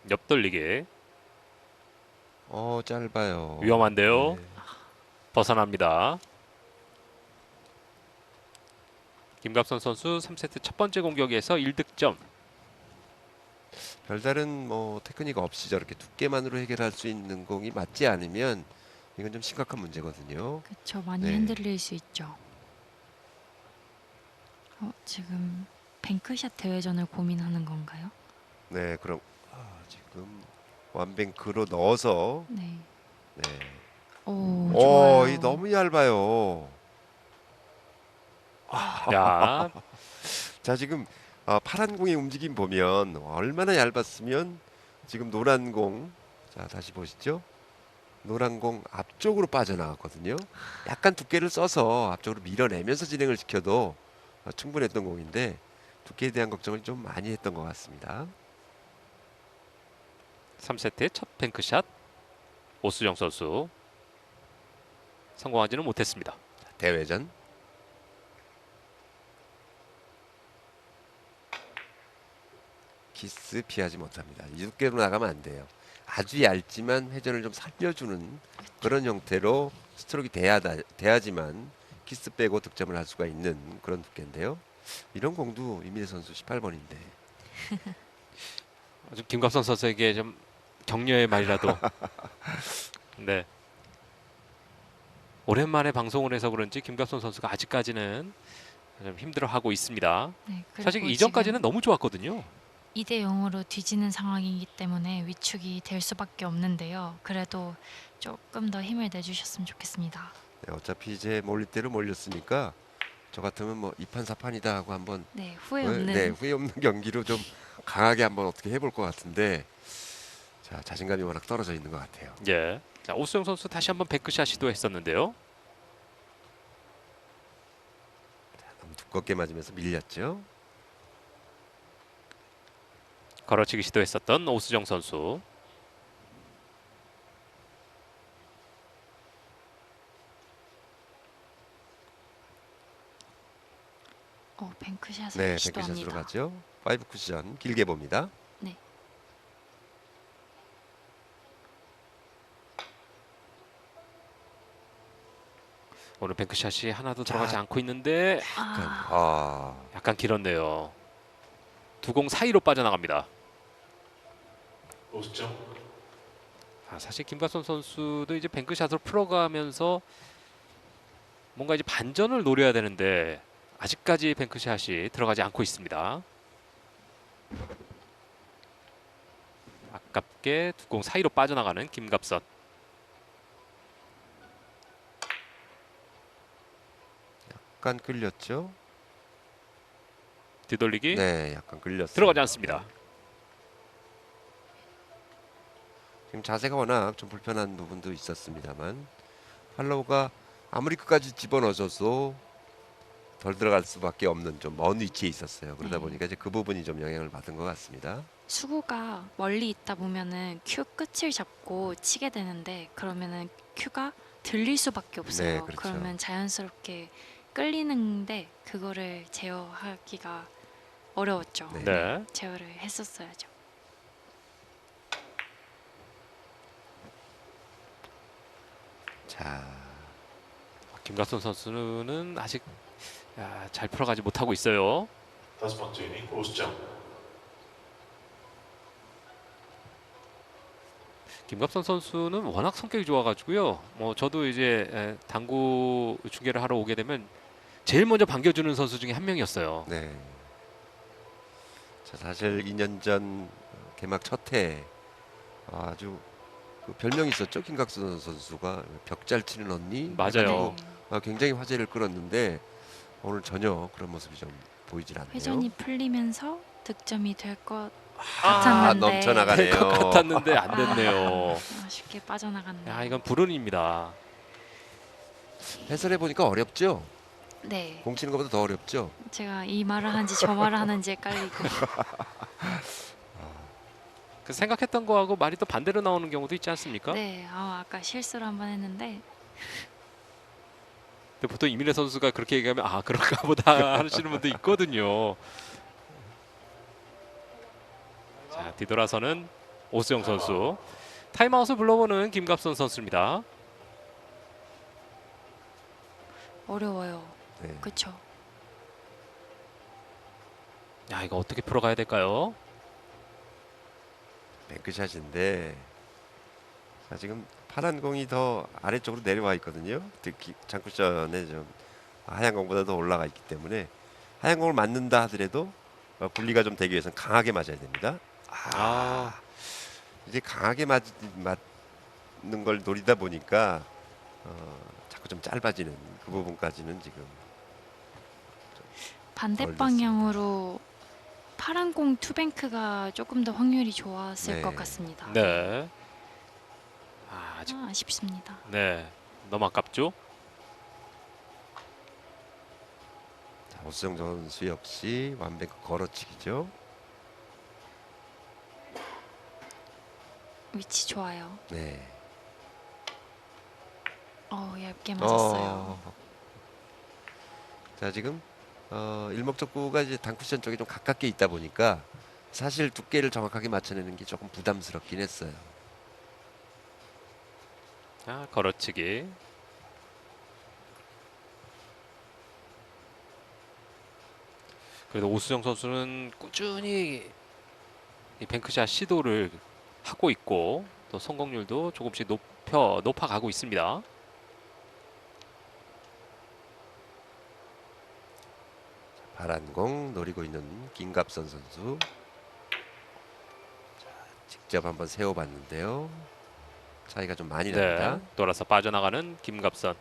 [SPEAKER 2] 옆돌리기
[SPEAKER 3] 짧아요.
[SPEAKER 2] 위험한데요.
[SPEAKER 3] 네.
[SPEAKER 2] 벗어납니다. 김갑선 선수 3세트 첫 번째 공격에서 1득점.
[SPEAKER 3] 별다른 테크닉 없이 저렇게 두께만으로 해결할 수 있는 공이 맞지 않으면 이건 좀 심각한 문제거든요.
[SPEAKER 1] 그렇죠. 많이
[SPEAKER 3] 네.
[SPEAKER 1] 흔들릴 수 있죠. 지금 뱅크샷 대회전을 고민하는 건가요?
[SPEAKER 3] 네, 그럼 지금 완뱅크로 넣어서
[SPEAKER 1] 네.
[SPEAKER 3] 네.
[SPEAKER 1] 오, 좋아요.
[SPEAKER 3] 이 너무 얇아요.
[SPEAKER 2] 야,
[SPEAKER 3] 자, 지금 파란 공의 움직임 보면 얼마나 얇았으면 지금 노란 공, 자 다시 보시죠. 노란 공 앞쪽으로 빠져나갔거든요. 약간 두께를 써서 앞쪽으로 밀어내면서 진행을 시켜도 충분했던 공인데 두께에 대한 걱정을 좀 많이 했던 것 같습니다.
[SPEAKER 2] 3세트의 첫 뱅크샷 오수정 선수 성공하지는 못했습니다.
[SPEAKER 3] 대회전. 키스 피하지 못합니다. 이 두께로 나가면 안 돼요. 아주 얇지만 회전을 좀 살려주는 그런 형태로 스트로크가 돼야지만 키스 빼고 득점을 할 수가 있는 그런 두께인데요. 이런 공도 이민희 선수 18번인데.
[SPEAKER 2] 아주 김갑선 선수에게 좀 격려의 말이라도. 네. 오랜만에 방송을 해서 그런지 김갑선 선수가 아직까지는 좀 힘들어하고 있습니다.
[SPEAKER 1] 네, 그리고
[SPEAKER 2] 사실 이전까지는 너무 좋았거든요.
[SPEAKER 1] 2대 0으로 뒤지는 상황이기 때문에 위축이 될 수밖에 없는데요. 그래도 조금 더 힘을 내주셨으면 좋겠습니다.
[SPEAKER 3] 네, 어차피 이제 몰릴 대로 몰렸으니까 저 같으면 뭐 2판 4판이다 하고 한번
[SPEAKER 1] 네, 후회 없는.
[SPEAKER 3] 네, 후회 없는 경기로 좀 강하게 한번 어떻게 해볼 것 같은데 자 자신감이 워낙 떨어져 있는 것 같아요.
[SPEAKER 2] 예. 자, 오수영 선수 다시 한번 뱅크샷 시도했었는데요.
[SPEAKER 3] 너무 두껍게 맞으면서 밀렸죠.
[SPEAKER 2] 걸어치기 시도했었던 오수정 선수.
[SPEAKER 1] 뱅크샷을
[SPEAKER 3] 네, 뱅크샷으로
[SPEAKER 1] 시도합니다.
[SPEAKER 3] 가죠. 5 쿠션 길게 봅니다.
[SPEAKER 1] 네.
[SPEAKER 2] 오늘 뱅크샷이 하나도
[SPEAKER 3] 자.
[SPEAKER 2] 들어가지 않고 있는데 약간 길었네요. 두 공 사이로 빠져나갑니다.
[SPEAKER 4] 오수정.
[SPEAKER 2] 사실 김갑선 선수도 이제 뱅크샷을 풀어가면서 뭔가 이제 반전을 노려야 되는데 아직까지 뱅크샷이 들어가지 않고 있습니다. 아깝게 두 공 사이로 빠져나가는 김갑선.
[SPEAKER 3] 약간 끌렸죠.
[SPEAKER 2] 뒤돌리기
[SPEAKER 3] 네, 약간 끌렸어요.
[SPEAKER 2] 들어가지 않습니다.
[SPEAKER 3] 지금 자세가 워낙 좀 불편한 부분도 있었습니다만 팔로우가 아무리 끝까지 집어넣어줘도 덜 들어갈 수밖에 없는 좀 먼 위치에 있었어요. 그러다
[SPEAKER 1] 네.
[SPEAKER 3] 보니까 이제 그 부분이 좀 영향을 받은 것 같습니다.
[SPEAKER 1] 수구가 멀리 있다 보면은 큐 끝을 잡고 치게 되는데 그러면은 큐가 들릴 수밖에 없어요.
[SPEAKER 3] 네, 그렇죠.
[SPEAKER 1] 그러면 자연스럽게 끌리는데 그거를 제어하기가 어려웠죠.
[SPEAKER 3] 네.
[SPEAKER 2] 네.
[SPEAKER 1] 제어를 했었어야죠.
[SPEAKER 3] 자,
[SPEAKER 2] 김갑선 선수는 아직 잘 풀어가지 못하고 있어요.
[SPEAKER 4] 5번째 이닝 오수정.
[SPEAKER 2] 김갑선 선수는 워낙 성격이 좋아가지고요. 뭐 저도 이제 당구 중계를 하러 오게 되면 제일 먼저 반겨주는 선수 중에 한 명이었어요.
[SPEAKER 3] 네. 자, 사실 2년 전 개막 첫해 아주 그 별명이 있었죠. 김각선 선수가 벽 잘 치는 언니.
[SPEAKER 2] 맞아요.
[SPEAKER 3] 해가지고 굉장히 화제를 끌었는데 오늘 전혀 그런 모습이 좀 보이질 않네요.
[SPEAKER 1] 회전이 풀리면서 득점이 될 것
[SPEAKER 3] 아,
[SPEAKER 1] 같았는데
[SPEAKER 3] 넘쳐나가네요.
[SPEAKER 2] 될 것 같았는데 안 됐네요.
[SPEAKER 1] 아쉽게 빠져나갔네요.
[SPEAKER 2] 야, 이건 불운입니다.
[SPEAKER 3] 해설해 보니까 어렵죠.
[SPEAKER 1] 네,
[SPEAKER 3] 공 치는 것보다 더 어렵죠.
[SPEAKER 1] 제가 이 말을 하는지 저 말을 하는지 헷갈리고.
[SPEAKER 2] 그 생각했던 거하고 말이 또 반대로 나오는 경우도 있지 않습니까?
[SPEAKER 1] 네, 아까 실수를 한번 했는데
[SPEAKER 2] 근데 보통 이민혜 선수가 그렇게 얘기하면 그런가 보다 하시는 분도 있거든요. 자, 뒤돌아서는 오수영 선수. 타임아웃을 불러보는 김갑선 선수입니다.
[SPEAKER 1] 어려워요.
[SPEAKER 3] 네.
[SPEAKER 1] 그렇죠.
[SPEAKER 2] 야, 이거 어떻게 풀어가야 될까요?
[SPEAKER 3] 뱅크샷인데 자, 지금 파란 공이 더 아래쪽으로 내려와 있거든요. 특히 장쿠션에 좀 하얀 공보다 더 올라가 있기 때문에 하얀 공을 맞는다 하더라도 분리가 좀 되기 위해서는 강하게 맞아야 됩니다. 이제 강하게 맞는 걸 노리다 보니까 자꾸 좀 짧아지는 그 부분까지는 지금
[SPEAKER 1] 반대
[SPEAKER 3] 덜
[SPEAKER 1] 방향으로 파란 공 투뱅크가 조금 더 확률이 좋았을
[SPEAKER 3] 네.
[SPEAKER 1] 것 같습니다.
[SPEAKER 2] 네. 아직
[SPEAKER 1] 아쉽습니다.
[SPEAKER 2] 네, 너무 아깝죠?
[SPEAKER 3] 자, 오수정 선수 역시 완벽 걸어치기죠.
[SPEAKER 1] 위치 좋아요.
[SPEAKER 3] 네.
[SPEAKER 1] 얇게 맞았어요.
[SPEAKER 3] 자, 지금 일목적구가 이제 단쿠션 쪽에 좀 가깝게 있다 보니까 사실 두께를 정확하게 맞춰내는 게 조금 부담스럽긴 했어요.
[SPEAKER 2] 걸어치기. 그래도 오수정 선수는 꾸준히 이 뱅크샷 시도를 하고 있고 또 성공률도 조금씩 높아가고 있습니다.
[SPEAKER 3] 파란 공 노리고 있는 김갑선 선수. 자, 직접 한번 세워봤는데요. 차이가 좀 많이 납니다.
[SPEAKER 2] 네, 돌아서 빠져나가는 김갑선.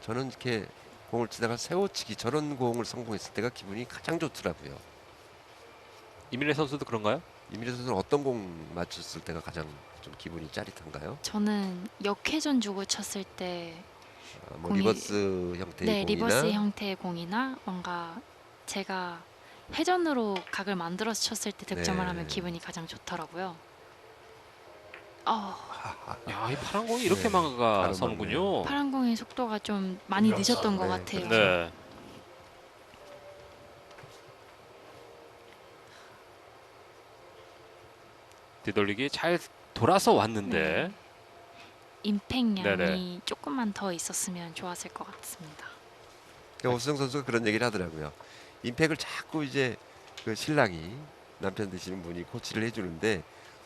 [SPEAKER 3] 저는 이렇게 공을 치다가 세워치기 저런 공을 성공했을 때가 기분이 가장 좋더라고요.
[SPEAKER 2] 이민혜 선수도 그런가요?
[SPEAKER 3] 이민혜 선수는 어떤 공 맞췄을 때가 가장 좀 기분이 짜릿한가요?
[SPEAKER 1] 저는 역회전 주고 쳤을 때
[SPEAKER 3] 뭐
[SPEAKER 1] 공이-
[SPEAKER 3] 리버스 형태의
[SPEAKER 1] 네,
[SPEAKER 3] 공이나
[SPEAKER 1] 리버스 형태의 공이나 뭔가 제가 회전으로 각을 만들어서 쳤을 때 득점을
[SPEAKER 3] 네.
[SPEAKER 1] 하면 기분이 가장 좋더라고요.
[SPEAKER 2] 야, 이 파란 공이 이렇게
[SPEAKER 3] 네, 바로
[SPEAKER 2] 막아서는군요.
[SPEAKER 1] 파란 공의 속도가 좀 많이 늦었던 것
[SPEAKER 3] 네,
[SPEAKER 1] 같아요.
[SPEAKER 3] 그렇죠.
[SPEAKER 2] 네. 뒤돌리기 잘 돌아서 왔는데
[SPEAKER 1] 네. 임팩량이
[SPEAKER 2] 네네.
[SPEAKER 1] 조금만 더 있었으면 좋았을 것 같습니다.
[SPEAKER 3] 그러니까 오수정 선수가 그런 얘기를 하더라고요. 임팩을 자꾸 이제 그 신랑이 남편 되시는 분이 코치를 해주는데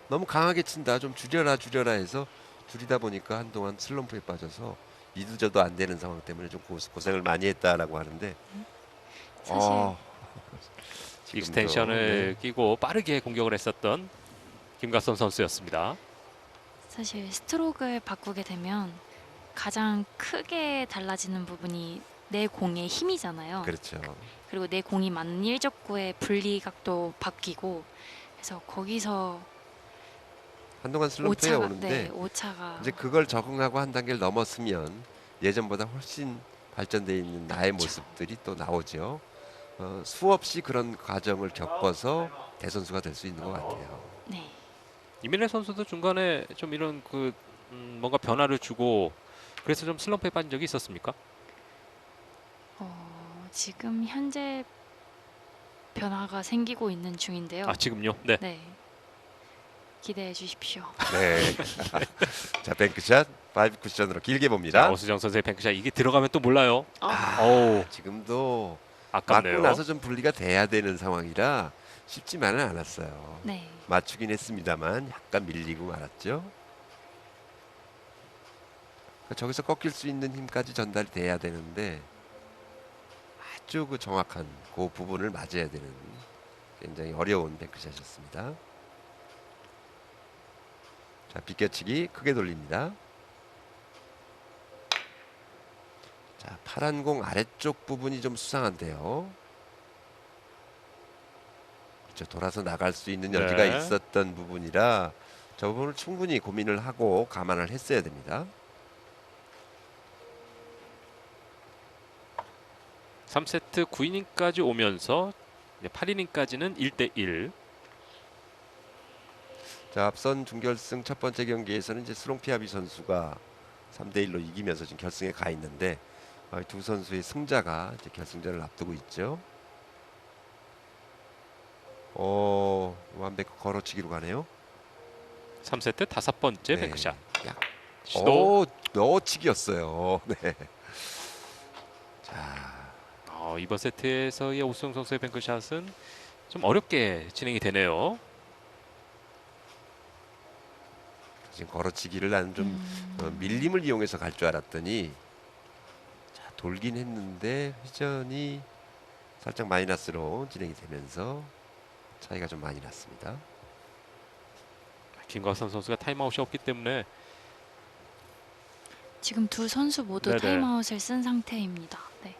[SPEAKER 3] 너무 강하게 친다 좀 줄여라 해서 줄이다 보니까 한동안 슬럼프에 빠져서 이도저도 안 되는 상황 때문에 좀 고생을 많이 했다라고 하는데
[SPEAKER 1] 사실
[SPEAKER 3] 지금도,
[SPEAKER 2] 익스텐션을 끼고 빠르게 공격을 했었던 김갑선 선수였습니다.
[SPEAKER 1] 사실 스트로크를 바꾸게 되면 가장 크게 달라지는 부분이 내 공의 힘이잖아요.
[SPEAKER 3] 그렇죠.
[SPEAKER 1] 그리고 내 공이 맞는 일적구의 분리각도 바뀌고 그래서 거기서
[SPEAKER 3] 한동안 슬럼프에
[SPEAKER 1] 오차가
[SPEAKER 3] 오는데
[SPEAKER 1] 오차가
[SPEAKER 3] 이제 그걸 적응하고 한 단계를 넘었으면 예전보다 훨씬 발전돼 있는 나의
[SPEAKER 1] 그렇죠.
[SPEAKER 3] 모습들이 또 나오죠. 수없이 그런 과정을 겪어서 대선수가 될 수 있는 것 같아요.
[SPEAKER 1] 네.
[SPEAKER 2] 이민혜 선수도 중간에 좀 이런 뭔가 변화를 주고 그래서 좀 슬럼프에 빠진 적이 있었습니까?
[SPEAKER 1] 지금 현재 변화가 생기고 있는 중인데요.
[SPEAKER 2] 아, 지금요? 네.
[SPEAKER 1] 네. 기대해 주십시오.
[SPEAKER 3] 네. 자, 뱅크샷 5 쿠션으로 길게
[SPEAKER 2] 자,
[SPEAKER 3] 봅니다.
[SPEAKER 2] 오수정 선수의 뱅크샷 이게 들어가면 또 몰라요.
[SPEAKER 1] 아,
[SPEAKER 2] 어우,
[SPEAKER 3] 지금도
[SPEAKER 2] 아깝네요.
[SPEAKER 3] 맞고 나서 좀 분리가 돼야 되는 상황이라 쉽지만은 않았어요.
[SPEAKER 1] 네.
[SPEAKER 3] 맞추긴 했습니다만 약간 밀리고 말았죠. 그러니까 저기서 꺾일 수 있는 힘까지 전달이 돼야 되는데 아주 그 정확한 그 부분을 맞아야 되는 굉장히 어려운 뱅크샷이었습니다. 자, 비껴치기 크게 돌립니다. 자, 파란 공 아래쪽 부분이 좀 수상한데요. 그렇죠. 돌아서 나갈 수 있는 여지가
[SPEAKER 2] 네.
[SPEAKER 3] 있었던 부분이라 저 부분을 충분히 고민을 하고 감안을 했어야 됩니다.
[SPEAKER 2] 3세트 9이닝까지 오면서 8이닝까지는 1대1.
[SPEAKER 3] 자, 앞선 준결승 첫 번째 경기에서는 이제 스롱피아비 선수가 3대1로 이기면서 지금 결승에 가 있는데 두 선수의 승자가 이제 결승전을 앞두고 있죠. 완벽 걸어치기로 가네요.
[SPEAKER 2] 3세트 5번째
[SPEAKER 3] 네.
[SPEAKER 2] 뱅크샷.
[SPEAKER 3] 야,
[SPEAKER 2] 시도.
[SPEAKER 3] 넣어치기였어요. 네. 자,
[SPEAKER 2] 이번 세트에서의 오수정 선수의 뱅크샷은 좀 어렵게 진행이 되네요.
[SPEAKER 3] 지금 걸어치기를 나는 좀 밀림을 이용해서 갈 줄 알았더니 자, 돌긴 했는데 회전이 살짝 마이너스로 진행이 되면서 차이가 좀 많이 났습니다.
[SPEAKER 2] 김광선 선수가 타임아웃이 없기 때문에
[SPEAKER 1] 지금 두 선수 모두
[SPEAKER 2] 네네.
[SPEAKER 1] 타임아웃을 쓴 상태입니다. 네.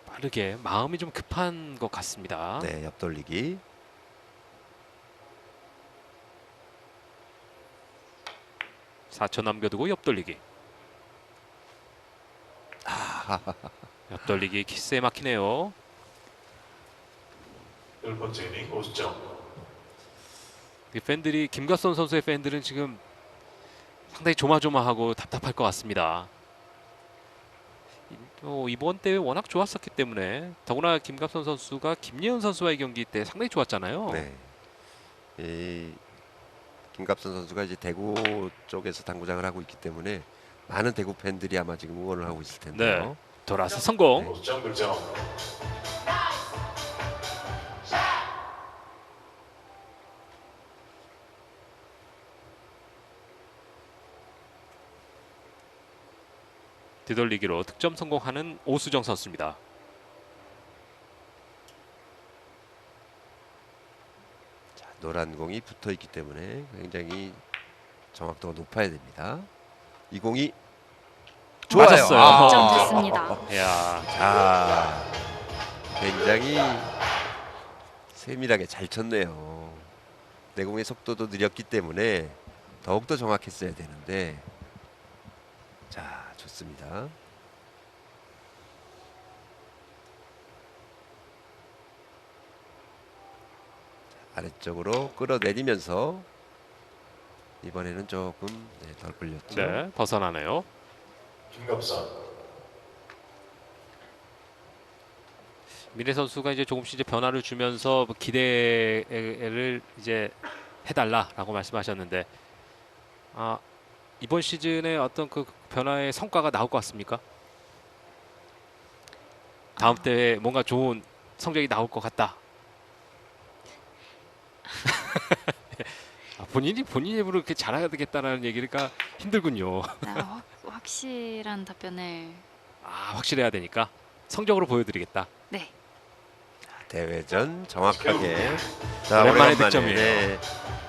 [SPEAKER 2] 빠르게 마음이 좀 급한 것 같습니다.
[SPEAKER 3] 네, 옆돌리기.
[SPEAKER 2] 사 4초 남겨두고 옆돌리기. 옆돌리기 키스에 막히네요.
[SPEAKER 4] 1번째 이닝 5점.
[SPEAKER 2] 이 팬들이 김갑선 선수의 팬들은 지금 상당히 조마조마하고 답답할 것 같습니다. 이번 대회 워낙 좋았었기 때문에 더구나 김갑선 선수가 김예은 선수와의 경기 때 상당히 좋았잖아요.
[SPEAKER 3] 네. 이 김갑선 선수가 이제 대구 쪽에서 당구장을 하고 있기 때문에 많은 대구 팬들이 아마 지금 응원을 하고 있을 텐데요.
[SPEAKER 2] 네. 돌아서 성공.
[SPEAKER 4] 5점 득점.
[SPEAKER 2] 뒤돌리기로 득점 성공하는 오수정 선수입니다.
[SPEAKER 3] 자, 노란 공이 붙어 있기 때문에 굉장히 정확도가 높아야 됩니다. 이 공이 좋아요.
[SPEAKER 2] 맞았어요.
[SPEAKER 3] 아.
[SPEAKER 1] 득점 됐습니다.
[SPEAKER 2] 야,
[SPEAKER 3] 자, 굉장히 세밀하게 잘 쳤네요. 내공의 속도도 느렸기 때문에 더욱더 정확했어야 되는데. 자, 좋습니다. 아래쪽으로 끌어내리면서 이번에는 조금 덜 불렸죠.
[SPEAKER 2] 네, 벗어나네요.
[SPEAKER 4] 김갑선,
[SPEAKER 2] 미래 선수가 이제 조금씩 이제 변화를 주면서 뭐 기대를 이제 해달라라고 말씀하셨는데, 아, 이번 시즌에 어떤 그 변화의 성과가 나올 것 같습니까? 다음 대회 뭔가 좋은 성적이 나올 것 같다. 본인 입으로 이렇게 잘해야 되겠다라는 얘기가 힘들군요.
[SPEAKER 1] 확실한 답변을.
[SPEAKER 2] 아, 확실해야 되니까 성적으로 보여드리겠다.
[SPEAKER 1] 네.
[SPEAKER 3] 대회전 정확하게. 자,
[SPEAKER 2] 오랜만에
[SPEAKER 3] 오랜만에
[SPEAKER 2] 득점이에요.
[SPEAKER 3] 네,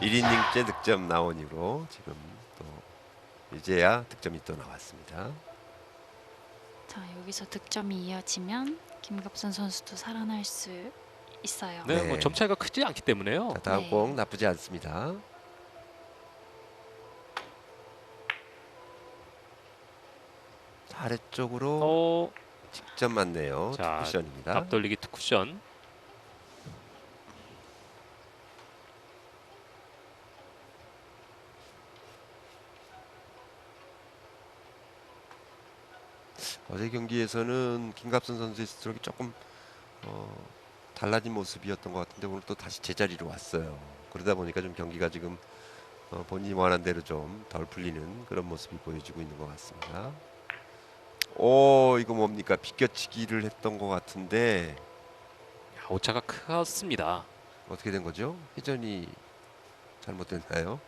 [SPEAKER 3] 1이닝째 득점 나온 이후로 지금 또 이제야 득점이 또 나왔습니다.
[SPEAKER 1] 자, 여기서 득점이 이어지면 김갑선 선수도 살아날 수 있어요.
[SPEAKER 2] 네,
[SPEAKER 3] 네.
[SPEAKER 2] 뭐 점 차이가 크지 않기 때문에요.
[SPEAKER 3] 자, 다음
[SPEAKER 1] 네.
[SPEAKER 3] 공 나쁘지 않습니다. 아래쪽으로
[SPEAKER 2] 어,
[SPEAKER 3] 직접 맞네요.
[SPEAKER 2] 자,
[SPEAKER 3] 쿠션입니다.
[SPEAKER 2] 앞돌리기 투 쿠션.
[SPEAKER 3] 어제 경기에서는 김갑선 선수의 스트로크가 조금 달라진 모습이었던 것 같은데 오늘 또 다시 제자리로 왔어요. 그러다 보니까 좀 경기가 지금 본인이 원하는 대로 좀 덜 풀리는 그런 모습이 보여지고 있는 것 같습니다. 오, 이거 뭡니까? 비껴치기를 했던 것 같은데
[SPEAKER 2] 야, 오차가 컸습니다.
[SPEAKER 3] 어떻게 된 거죠? 회전이 잘못됐나요?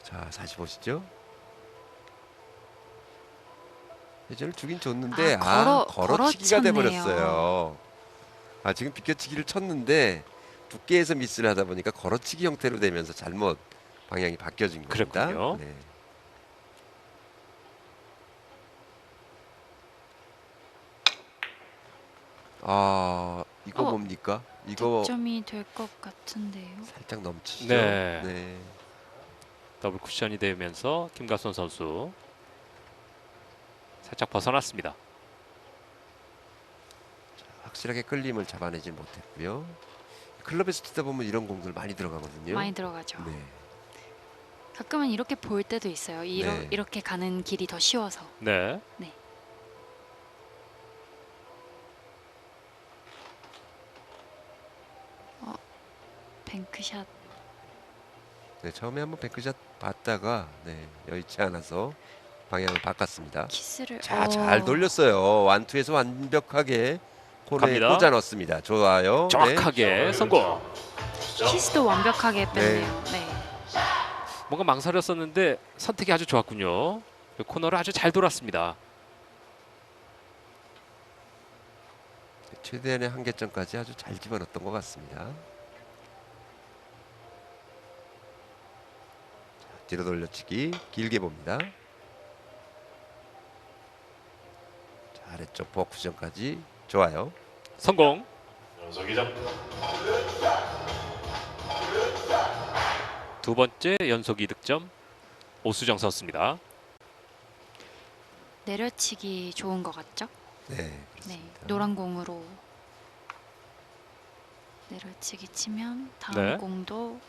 [SPEAKER 3] 자, 다시 보시죠. 회전을 주긴 줬는데 걸어치기가 돼
[SPEAKER 1] 걸어쳤네요.
[SPEAKER 3] 버렸어요. 아, 지금 비껴치기를 쳤는데 두께에서 미스를 하다 보니까 걸어치기 형태로 되면서 잘못 방향이 바뀌어진 겁니다.
[SPEAKER 2] 그랬군요.
[SPEAKER 3] 네. 아, 이거
[SPEAKER 1] 어,
[SPEAKER 3] 뭡니까? 이거
[SPEAKER 1] 득점이 될 것 같은데요.
[SPEAKER 3] 살짝 넘치죠.
[SPEAKER 2] 네.
[SPEAKER 3] 네.
[SPEAKER 2] 더블 쿠션이 되면서 김갑선 선수 살짝 벗어났습니다.
[SPEAKER 3] 확실하게 끌림을 잡아내지 못했고요. 클럽에서 치다 보면 이런 공들 많이 들어가거든요.
[SPEAKER 1] 많이 들어가죠.
[SPEAKER 3] 네.
[SPEAKER 1] 가끔은 이렇게 볼 때도 있어요.
[SPEAKER 3] 네.
[SPEAKER 1] 이렇게 가는 길이 더 쉬워서.
[SPEAKER 2] 네.
[SPEAKER 1] 네. 뱅크샷.
[SPEAKER 3] 네, 처음에 한번 뱅크샷 봤다가 여의치 않아서 방향을 바꿨습니다.
[SPEAKER 1] 키스를.
[SPEAKER 3] 자, 잘 돌렸어요. 완투에서 완벽하게 코너에
[SPEAKER 2] 갑니다.
[SPEAKER 3] 꽂아 넣습니다. 좋아요. 네.
[SPEAKER 2] 정확하게 성공.
[SPEAKER 1] 키스도 완벽하게 뺐네요. 네.
[SPEAKER 2] 뭔가 망설였었는데 선택이 아주 좋았군요. 코너를 아주 잘 돌았습니다.
[SPEAKER 3] 최대한의 한계점까지 아주 잘 집어넣었던 것 같습니다. 자, 뒤로 돌려치기 길게 봅니다. 자, 아래쪽 버쿠션까지 좋아요.
[SPEAKER 2] 성공.
[SPEAKER 4] 연속 2점,
[SPEAKER 2] 두 번째 연속 2득점 오수정 선수입니다.
[SPEAKER 1] 내려치기 좋은 것 같죠?
[SPEAKER 3] 네,
[SPEAKER 1] 네.
[SPEAKER 3] 그렇습니다.
[SPEAKER 1] 노란 공으로 내려치기 치면 다음
[SPEAKER 2] 네.
[SPEAKER 1] 공도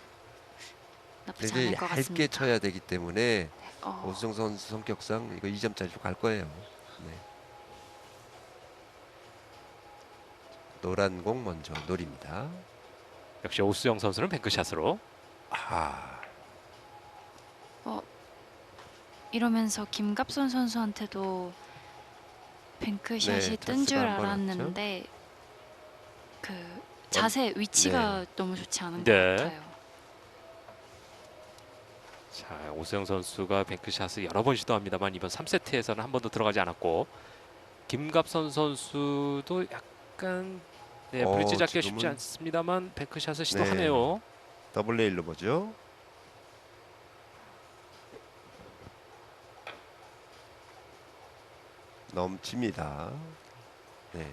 [SPEAKER 1] 나쁘지
[SPEAKER 3] 근데
[SPEAKER 1] 않을 것
[SPEAKER 3] 얇게
[SPEAKER 1] 같습니다.
[SPEAKER 3] 쳐야 되기 때문에
[SPEAKER 1] 어,
[SPEAKER 3] 오수정 선수 성격상 이거 2점짜리로 갈 거예요. 네. 노란 공 먼저 노립니다.
[SPEAKER 2] 역시 오수정 선수는 뱅크샷으로.
[SPEAKER 3] 아,
[SPEAKER 1] 이러면서 김갑선 선수한테도 뱅크샷이
[SPEAKER 3] 네,
[SPEAKER 1] 뜬 줄
[SPEAKER 3] 찬스가 한번
[SPEAKER 1] 알았는데 그 자세 위치가 너무 좋지 않은
[SPEAKER 2] 네.
[SPEAKER 1] 것 같아요.
[SPEAKER 2] 자, 오수정 선수가 뱅크샷을 여러 번 시도합니다만 이번 3세트에서는 한 번도 들어가지 않았고 김갑선 선수도 약간 브릿지 잡기 쉽지
[SPEAKER 3] 지금은
[SPEAKER 2] 않습니다만 뱅크샷을 시도하네요.
[SPEAKER 3] 더블 레일로 보죠. 넘칩니다. 네.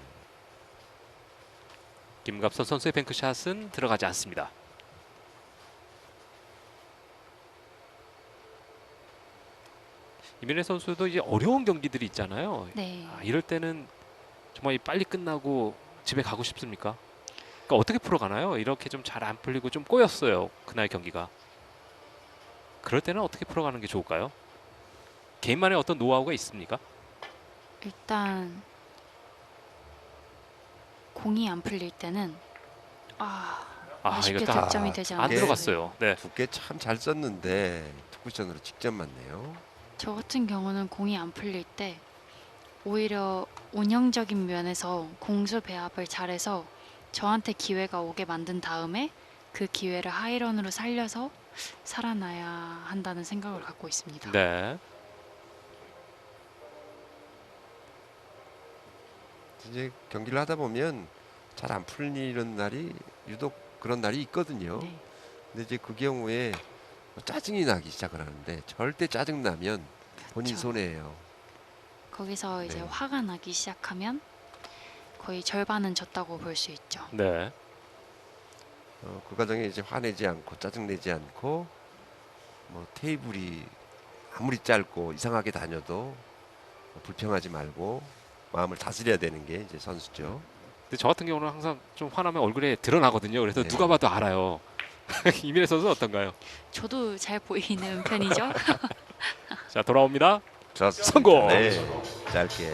[SPEAKER 2] 김갑선 선수의 뱅크샷은 들어가지 않습니다. 이민혜 선수도 이제 어려운 경기들이 있잖아요.
[SPEAKER 1] 네.
[SPEAKER 2] 이럴 때는 정말 빨리 끝나고 집에 가고 싶습니까? 그러니까 어떻게 풀어가나요? 이렇게 좀 잘 안 풀리고 좀 꼬였어요. 그날 경기가. 그럴 때는 어떻게 풀어가는 게 좋을까요? 개인만의 어떤 노하우가 있습니까?
[SPEAKER 1] 일단 공이 안 풀릴 때는 아쉽게
[SPEAKER 2] 이거 딱
[SPEAKER 1] 득점이 되지
[SPEAKER 2] 안
[SPEAKER 1] 않았어요.
[SPEAKER 2] 들어갔어요. 네.
[SPEAKER 3] 두께 참 잘 썼는데 투쿠션으로 직접 맞네요.
[SPEAKER 1] 저 같은 경우는 공이 안 풀릴 때 오히려 운영적인 면에서 공수 배합을 잘해서 저한테 기회가 오게 만든 다음에 그 기회를 하이런으로 살려서 살아나야 한다는 생각을 갖고 있습니다.
[SPEAKER 2] 네.
[SPEAKER 3] 이제 경기를 하다 보면 잘 안 풀리는 날이 유독 그런 날이 있거든요.
[SPEAKER 1] 네.
[SPEAKER 3] 근데 이제 그 경우에 짜증이 나기 시작을 하는데 절대 짜증 나면 본인
[SPEAKER 1] 그쵸.
[SPEAKER 3] 손해예요.
[SPEAKER 1] 거기서 이제
[SPEAKER 3] 네.
[SPEAKER 1] 화가 나기 시작하면 거의 절반은 졌다고 볼 수 있죠.
[SPEAKER 2] 네.
[SPEAKER 3] 그 과정에 이제 화내지 않고 짜증 내지 않고 뭐 테이블이 아무리 짧고 이상하게 다녀도 불평하지 말고 마음을 다스려야 되는 게 이제 선수죠.
[SPEAKER 2] 근데 저 같은 경우는 항상 좀 화나면 얼굴에 드러나거든요. 그래서
[SPEAKER 3] 네.
[SPEAKER 2] 누가 봐도 알아요. 이민혜 선수 어떤가요?
[SPEAKER 1] 저도 잘 보이는 편이죠.
[SPEAKER 2] 자, 돌아옵니다.
[SPEAKER 3] 좋습니다.
[SPEAKER 2] 성공!
[SPEAKER 3] 네, 짧게.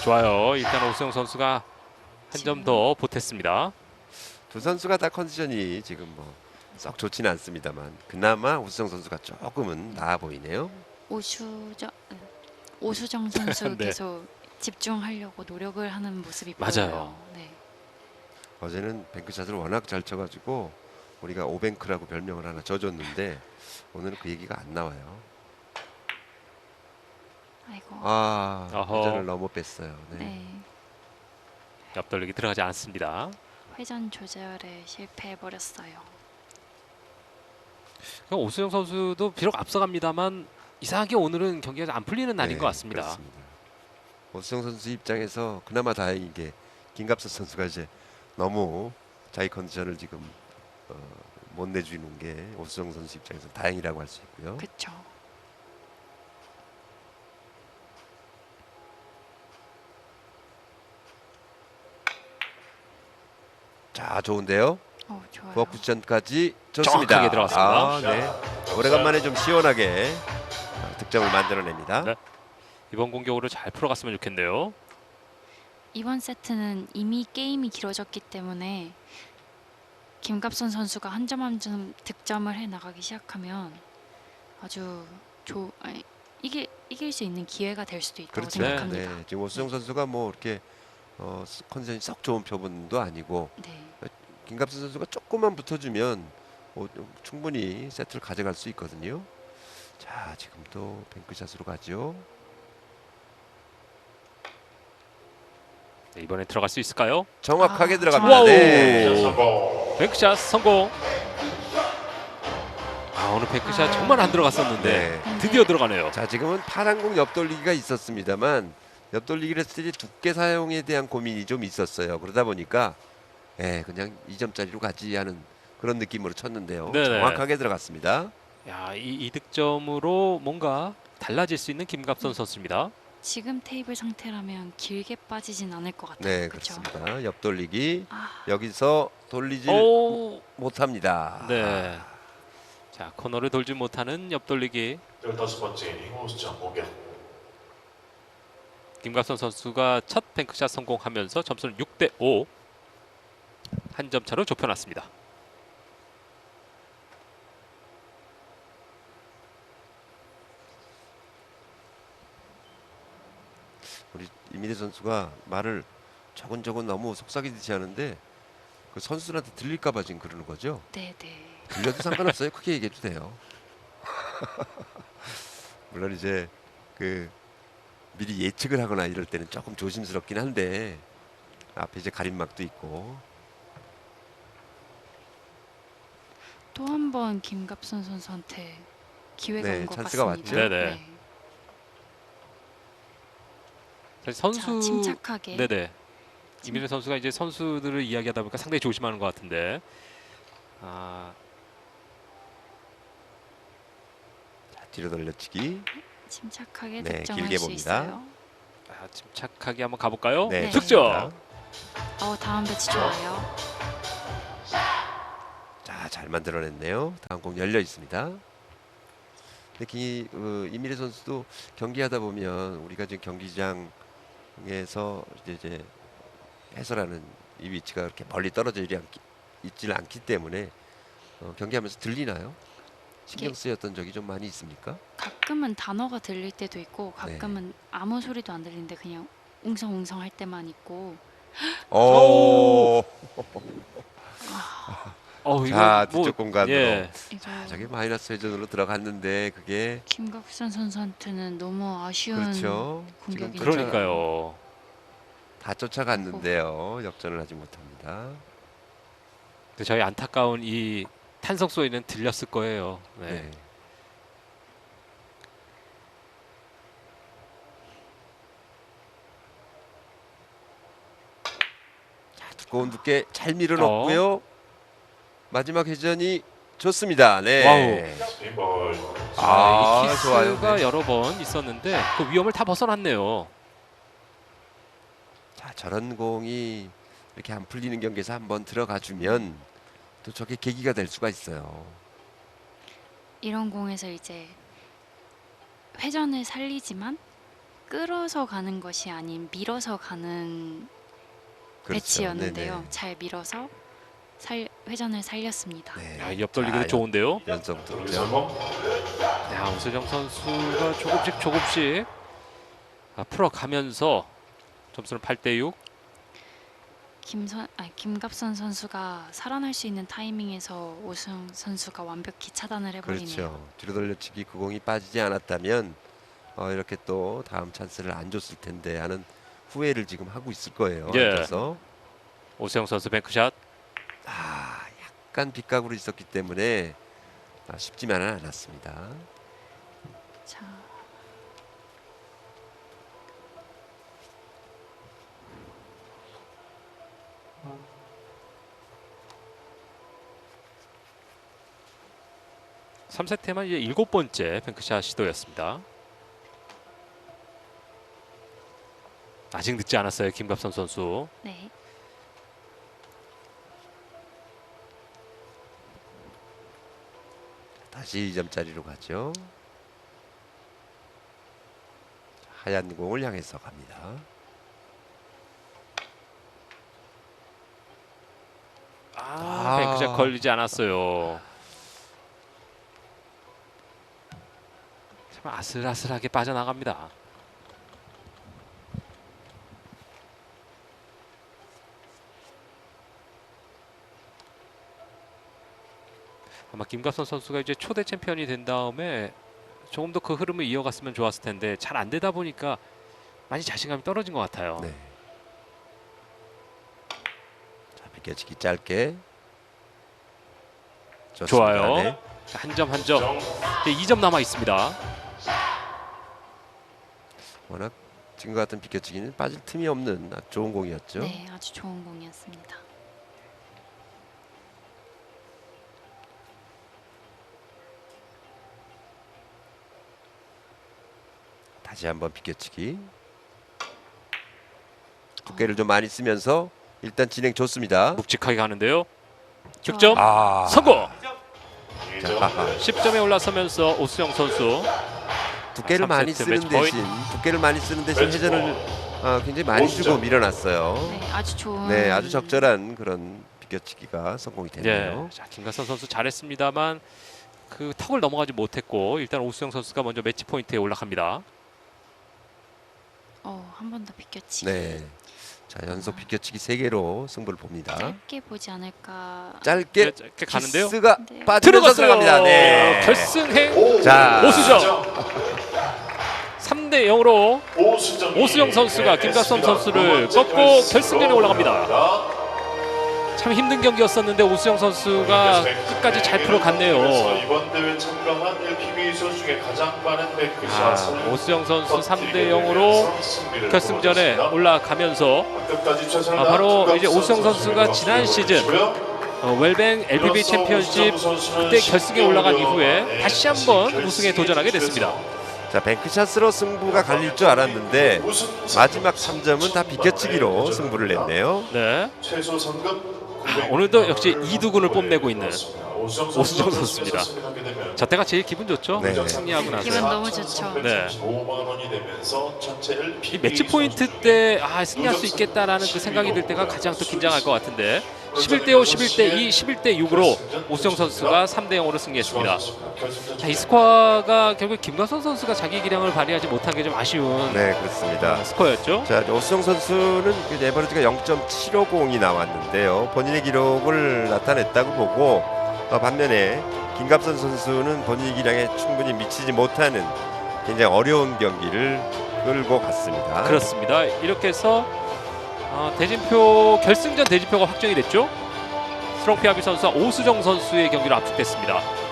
[SPEAKER 2] 좋아요. 일단 오수영 선수가 한 점 더 보탰습니다.
[SPEAKER 3] 두 선수가 다 컨디션이 지금 뭐 썩 좋지는 않습니다만 그나마 우수정 선수가 조금은 나아 보이네요.
[SPEAKER 1] 오수정 선수
[SPEAKER 2] 네.
[SPEAKER 1] 계속 집중하려고 노력을 하는 모습이
[SPEAKER 2] 맞아요.
[SPEAKER 1] 보여요. 네.
[SPEAKER 3] 어제는 뱅크샷을 워낙 잘 쳐가지고 우리가 오뱅크라고 별명을 하나 져줬는데 오늘은 그 얘기가 안 나와요.
[SPEAKER 1] 아이고.
[SPEAKER 2] 어허.
[SPEAKER 3] 회전을 너무 뺐어요. 네.
[SPEAKER 1] 네.
[SPEAKER 2] 옆돌리기 들어가지 않습니다.
[SPEAKER 1] 회전 조절에 실패해 버렸어요.
[SPEAKER 2] 그러니까 오수영 선수도 비록 앞서갑니다만 이상하게 오늘은 경기가 안 풀리는 날인
[SPEAKER 3] 네,
[SPEAKER 2] 것 같습니다.
[SPEAKER 3] 그렇습니다. 오수정 선수 입장에서 그나마 다행인 게 김갑수 선수가 이제 너무 자기 컨디션을 지금 못 내주는 게 오수정 선수 입장에서 다행이라고 할 수 있고요.
[SPEAKER 1] 그렇죠.
[SPEAKER 3] 자, 좋은데요.
[SPEAKER 1] 좋아요.
[SPEAKER 3] 부엌 쿠션까지 좋습니다.
[SPEAKER 2] 정확하게 들어갔습니다.
[SPEAKER 3] 네. 오래간만에 좀 시원하게 득점을 만들어냅니다.
[SPEAKER 2] 네. 이번 공격으로 잘 풀어갔으면 좋겠네요.
[SPEAKER 1] 이번 세트는 이미 게임이 길어졌기 때문에 김갑선 선수가 한 점 한 점 득점을 해 나가기 시작하면 아주 이길 수 있는 기회가 될 수도 있다고
[SPEAKER 3] 그렇죠.
[SPEAKER 1] 생각합니다.
[SPEAKER 3] 네. 지금 오수정 선수가 뭐 이렇게 컨디션이 썩 좋은 표본도 아니고
[SPEAKER 1] 네.
[SPEAKER 3] 김갑수 선수가 조금만 붙어주면 충분히 세트를 가져갈 수 있거든요. 자, 지금 또 뱅크샷으로 가죠.
[SPEAKER 2] 네, 이번에 들어갈 수 있을까요?
[SPEAKER 3] 정확하게
[SPEAKER 1] 아,
[SPEAKER 3] 들어갑니다.
[SPEAKER 2] 와우.
[SPEAKER 3] 네.
[SPEAKER 4] 성공.
[SPEAKER 2] 뱅크샷 성공. 오늘 뱅크샷 정말 안 들어갔었는데
[SPEAKER 3] 네.
[SPEAKER 2] 드디어 들어가네요.
[SPEAKER 3] 자, 지금은 파란 공 옆돌리기가 있었습니다만 옆돌리기를 했을 때 두께 사용에 대한 고민이 좀 있었어요. 그러다 보니까 그냥 2점짜리로 가지 하는 그런 느낌으로 쳤는데요.
[SPEAKER 2] 네네.
[SPEAKER 3] 정확하게 들어갔습니다.
[SPEAKER 2] 야, 이 득점으로 뭔가 달라질 수 있는 김갑선 선수입니다.
[SPEAKER 1] 지금 테이블 상태라면 길게 빠지진 않을 것 같아요.
[SPEAKER 3] 네,
[SPEAKER 1] 그렇죠?
[SPEAKER 3] 그렇습니다. 옆돌리기
[SPEAKER 1] 아,
[SPEAKER 3] 여기서 돌리지
[SPEAKER 2] 오,
[SPEAKER 3] 못합니다.
[SPEAKER 2] 네. 자, 코너를 돌지 못하는 옆돌리기.
[SPEAKER 4] 15번째 이닝 오수정 공격.
[SPEAKER 2] 김갑선 선수가 첫 뱅크샷 성공하면서 점수는 6대5. 한 점 차로 좁혀놨습니다.
[SPEAKER 3] 우리 이민혜 선수가 말을 조곤조곤 너무 속삭이듯이 하는데 그 선수들한테 들릴까봐 지금 그러는 거죠.
[SPEAKER 1] 네, 네.
[SPEAKER 3] 들려도 상관없어요. 크게 얘기해도 돼요. 물론 이제 그 미리 예측을 하거나 이럴 때는 조금 조심스럽긴 한데 앞에 이제 가림막도 있고.
[SPEAKER 1] 또 한 번 김갑선 선수한테 기회가
[SPEAKER 3] 네,
[SPEAKER 1] 온 것
[SPEAKER 3] 찬스가
[SPEAKER 1] 같습니다.
[SPEAKER 3] 왔죠.
[SPEAKER 2] 네네. 사실 선수
[SPEAKER 1] 자, 침착하게.
[SPEAKER 2] 네네. 이민재 선수가 이제 선수들을 이야기하다 보니까 상당히 조심하는 것 같은데.
[SPEAKER 3] 자, 뒤로 돌려치기.
[SPEAKER 1] 침착하게
[SPEAKER 3] 네,
[SPEAKER 1] 득점할
[SPEAKER 3] 길게
[SPEAKER 1] 수
[SPEAKER 3] 봅니다.
[SPEAKER 1] 있어요.
[SPEAKER 2] 침착하게 한번 가볼까요?
[SPEAKER 3] 네,
[SPEAKER 1] 네.
[SPEAKER 2] 득점.
[SPEAKER 1] 다음 배치 좋아요.
[SPEAKER 3] 자, 잘 만들어냈네요. 다음 공 열려 있습니다. 특히 이민혜 선수도 경기하다 보면 우리가 지금 경기장에서 이제 해설하는 이 위치가 그렇게 멀리 떨어져 있지는 않기 때문에 경기하면서 들리나요? 신경
[SPEAKER 1] 이게-
[SPEAKER 3] 쓰였던 적이 좀 많이 있습니까?
[SPEAKER 1] 가끔은 단어가 들릴 때도 있고
[SPEAKER 3] 네.
[SPEAKER 1] 가끔은 아무 소리도 안 들리는데 그냥 웅성웅성 할 때만 있고.
[SPEAKER 3] 오, 자,
[SPEAKER 2] 이거 뭐,
[SPEAKER 3] 뒤쪽 공간으로.
[SPEAKER 2] 예.
[SPEAKER 1] 이거
[SPEAKER 3] 저게 마이너스 회전으로 들어갔는데 그게
[SPEAKER 1] 김각선 선수한테는 너무 아쉬운
[SPEAKER 3] 그렇죠. 지금
[SPEAKER 1] 공격이네요.
[SPEAKER 2] 그러니까요.
[SPEAKER 3] 다 쫓아갔는데요. 역전을 하지 못합니다.
[SPEAKER 2] 근데 저희 안타까운 이 탄성 소리는 들렸을 거예요. 네.
[SPEAKER 3] 네. 자, 두꺼운 두께 잘 밀어넣고요. 마지막 회전이 좋습니다. 네.
[SPEAKER 2] 와우.
[SPEAKER 4] 스피볼.
[SPEAKER 3] 아,
[SPEAKER 2] 이 키스가
[SPEAKER 3] 좋아요. 네.
[SPEAKER 2] 여러 번 있었는데 그 위험을 다 벗어났네요.
[SPEAKER 3] 자, 저런 공이 이렇게 안 풀리는 경기에서 한번 들어가 주면 또 저게 계기가 될 수가 있어요.
[SPEAKER 1] 이런 공에서 이제 회전을 살리지만 끌어서 가는 것이 아닌 밀어서 가는
[SPEAKER 3] 그렇죠.
[SPEAKER 1] 배치였는데요.
[SPEAKER 3] 네네.
[SPEAKER 1] 잘 밀어서 회전을 살렸습니다.
[SPEAKER 3] 네.
[SPEAKER 2] 야, 옆 돌리기도
[SPEAKER 3] 자,
[SPEAKER 2] 좋은데요.
[SPEAKER 3] 연속
[SPEAKER 4] 둘
[SPEAKER 3] 득점.
[SPEAKER 4] 성공.
[SPEAKER 2] 야, 오수정 선수가 조금씩 풀어가면서 점수는 8대6.
[SPEAKER 1] 김갑선 선수가 살아날 수 있는 타이밍에서 오승 선수가 완벽히 차단을 해버리네요.
[SPEAKER 3] 그렇죠. 뒤로 돌려치기 그 공이 빠지지 않았다면 이렇게 또 다음 찬스를 안 줬을 텐데 하는 후회를 지금 하고 있을 거예요.
[SPEAKER 2] 예.
[SPEAKER 3] 앉아서.
[SPEAKER 2] 오수영 선수 뱅크샷.
[SPEAKER 3] 약간 빗각으로 있었기 때문에 쉽지만은 않았습니다.
[SPEAKER 1] 자,
[SPEAKER 2] 삼 3세트만 이제 7번째 뱅크샷 시도였습니다. 아직 늦지 않았어요, 김갑선 선수.
[SPEAKER 1] 네.
[SPEAKER 3] 다시 2점짜리로 가죠. 하얀 공을 향해서 갑니다.
[SPEAKER 2] 뱅크샷 걸리지 않았어요. 참 아슬아슬하게 빠져나갑니다. 아마 김갑선 선수가 이제 초대 챔피언이 된 다음에 조금 더 그 흐름을 이어갔으면 좋았을 텐데 잘 안 되다 보니까 많이 자신감이 떨어진 것 같아요.
[SPEAKER 3] 네. 자, 비껴치기 짧게. 좋습니다.
[SPEAKER 2] 좋아요.
[SPEAKER 3] 네.
[SPEAKER 2] 한 점 한 점. 이제 2점 남아 있습니다.
[SPEAKER 3] 워낙 지금 같은 비껴치기는 빠질 틈이 없는 아주 좋은 공이었죠.
[SPEAKER 1] 네, 아주 좋은 공이었습니다.
[SPEAKER 3] 다시 한번 비껴치기. 두께를 좀 많이 쓰면서 일단 진행 좋습니다.
[SPEAKER 2] 묵직하게 가는데요. 득점 성공.
[SPEAKER 4] 2점.
[SPEAKER 2] 10점에 올라서면서 오수영 선수
[SPEAKER 3] 두께를
[SPEAKER 2] 3세트
[SPEAKER 3] 많이 쓰는
[SPEAKER 2] 매치 포인트.
[SPEAKER 3] 대신 두께를 많이 쓰는 대신
[SPEAKER 4] 매치
[SPEAKER 3] 회전을 굉장히 많이 주고
[SPEAKER 4] 오점.
[SPEAKER 3] 밀어놨어요.
[SPEAKER 1] 네, 아주 좋은.
[SPEAKER 3] 네, 아주 적절한 그런 비껴치기가 성공이
[SPEAKER 2] 예.
[SPEAKER 3] 됐네요.
[SPEAKER 2] 자, 김갑선 선수 잘했습니다만 그 턱을 넘어가지 못했고 일단 오수영 선수가 먼저 매치 포인트에 올라갑니다.
[SPEAKER 1] 한 번 더 비껴치기.
[SPEAKER 3] 네, 자 연속 비껴치기 3개로 승부를 봅니다.
[SPEAKER 1] 짧게 보지 않을까.
[SPEAKER 3] 짧게
[SPEAKER 2] 짧게 가는데요.
[SPEAKER 3] 키스가
[SPEAKER 1] 네.
[SPEAKER 3] 빠지면서
[SPEAKER 2] 들어갔어요.
[SPEAKER 3] 들어갑니다. 네.
[SPEAKER 2] 결승행
[SPEAKER 3] 자,
[SPEAKER 2] 오수정 3대 0으로
[SPEAKER 4] 오수정
[SPEAKER 2] 오수영 선수가 김갑선 선수를 꺾고 결승전에 올라갑니다. 참 힘든 경기였었는데 오수영 선수가 끝까지 잘 풀어갔네요.
[SPEAKER 4] 이번 대회 참가한 LPBA 선수 중에 가장 많은 뱅크샷을
[SPEAKER 2] 오수영 선수 3대 0으로 결승전에 올라가면서 바로 이제 오수영 선수가 지난 시즌 웰뱅 LPBA 챔피언십 그때 결승에 올라간 이후에 다시 한번 우승에 도전하게 됐습니다.
[SPEAKER 3] 자, 뱅크샷으로 승부가 갈릴 줄 알았는데 마지막 3점은 다 비껴치기로 승부를 냈네요.
[SPEAKER 2] 네.
[SPEAKER 4] 최소 상금
[SPEAKER 2] 오늘도 역시 이두군을 뽐내고 있는
[SPEAKER 4] 오수정 선수입니다.
[SPEAKER 2] 저 때가 제일 기분 좋죠.
[SPEAKER 3] 네.
[SPEAKER 2] 승리하고 나서.
[SPEAKER 1] 기분 너무 좋죠.
[SPEAKER 2] 네.
[SPEAKER 4] 5만 원이 되면서 전체
[SPEAKER 2] 이 매치 포인트 때 승리할 수 있겠다라는 그 생각이 들 때가 가장 또 긴장할 것 같은데 11대 5, 11대 2, 11대 6으로 오수영 선수가 3대 0으로 승리했습니다. 자, 이 스코어가 결국 김광선 선수가 자기 기량을 발휘하지 못한 게 좀 아쉬운
[SPEAKER 3] 네, 그렇습니다.
[SPEAKER 2] 스코어였죠.
[SPEAKER 3] 자, 오수정 선수는 그 에버리지가 0.750이 나왔는데요. 본인의 기록을 나타냈다고 보고 반면에 김갑선 선수는 본인의 기량에 충분히 미치지 못하는 굉장히 어려운 경기를 끌고 갔습니다.
[SPEAKER 2] 그렇습니다. 이렇게 해서 대진표 결승전 대진표가 확정이 됐죠. 스롱피아비 선수와 오수정 선수의 경기로 압축됐습니다.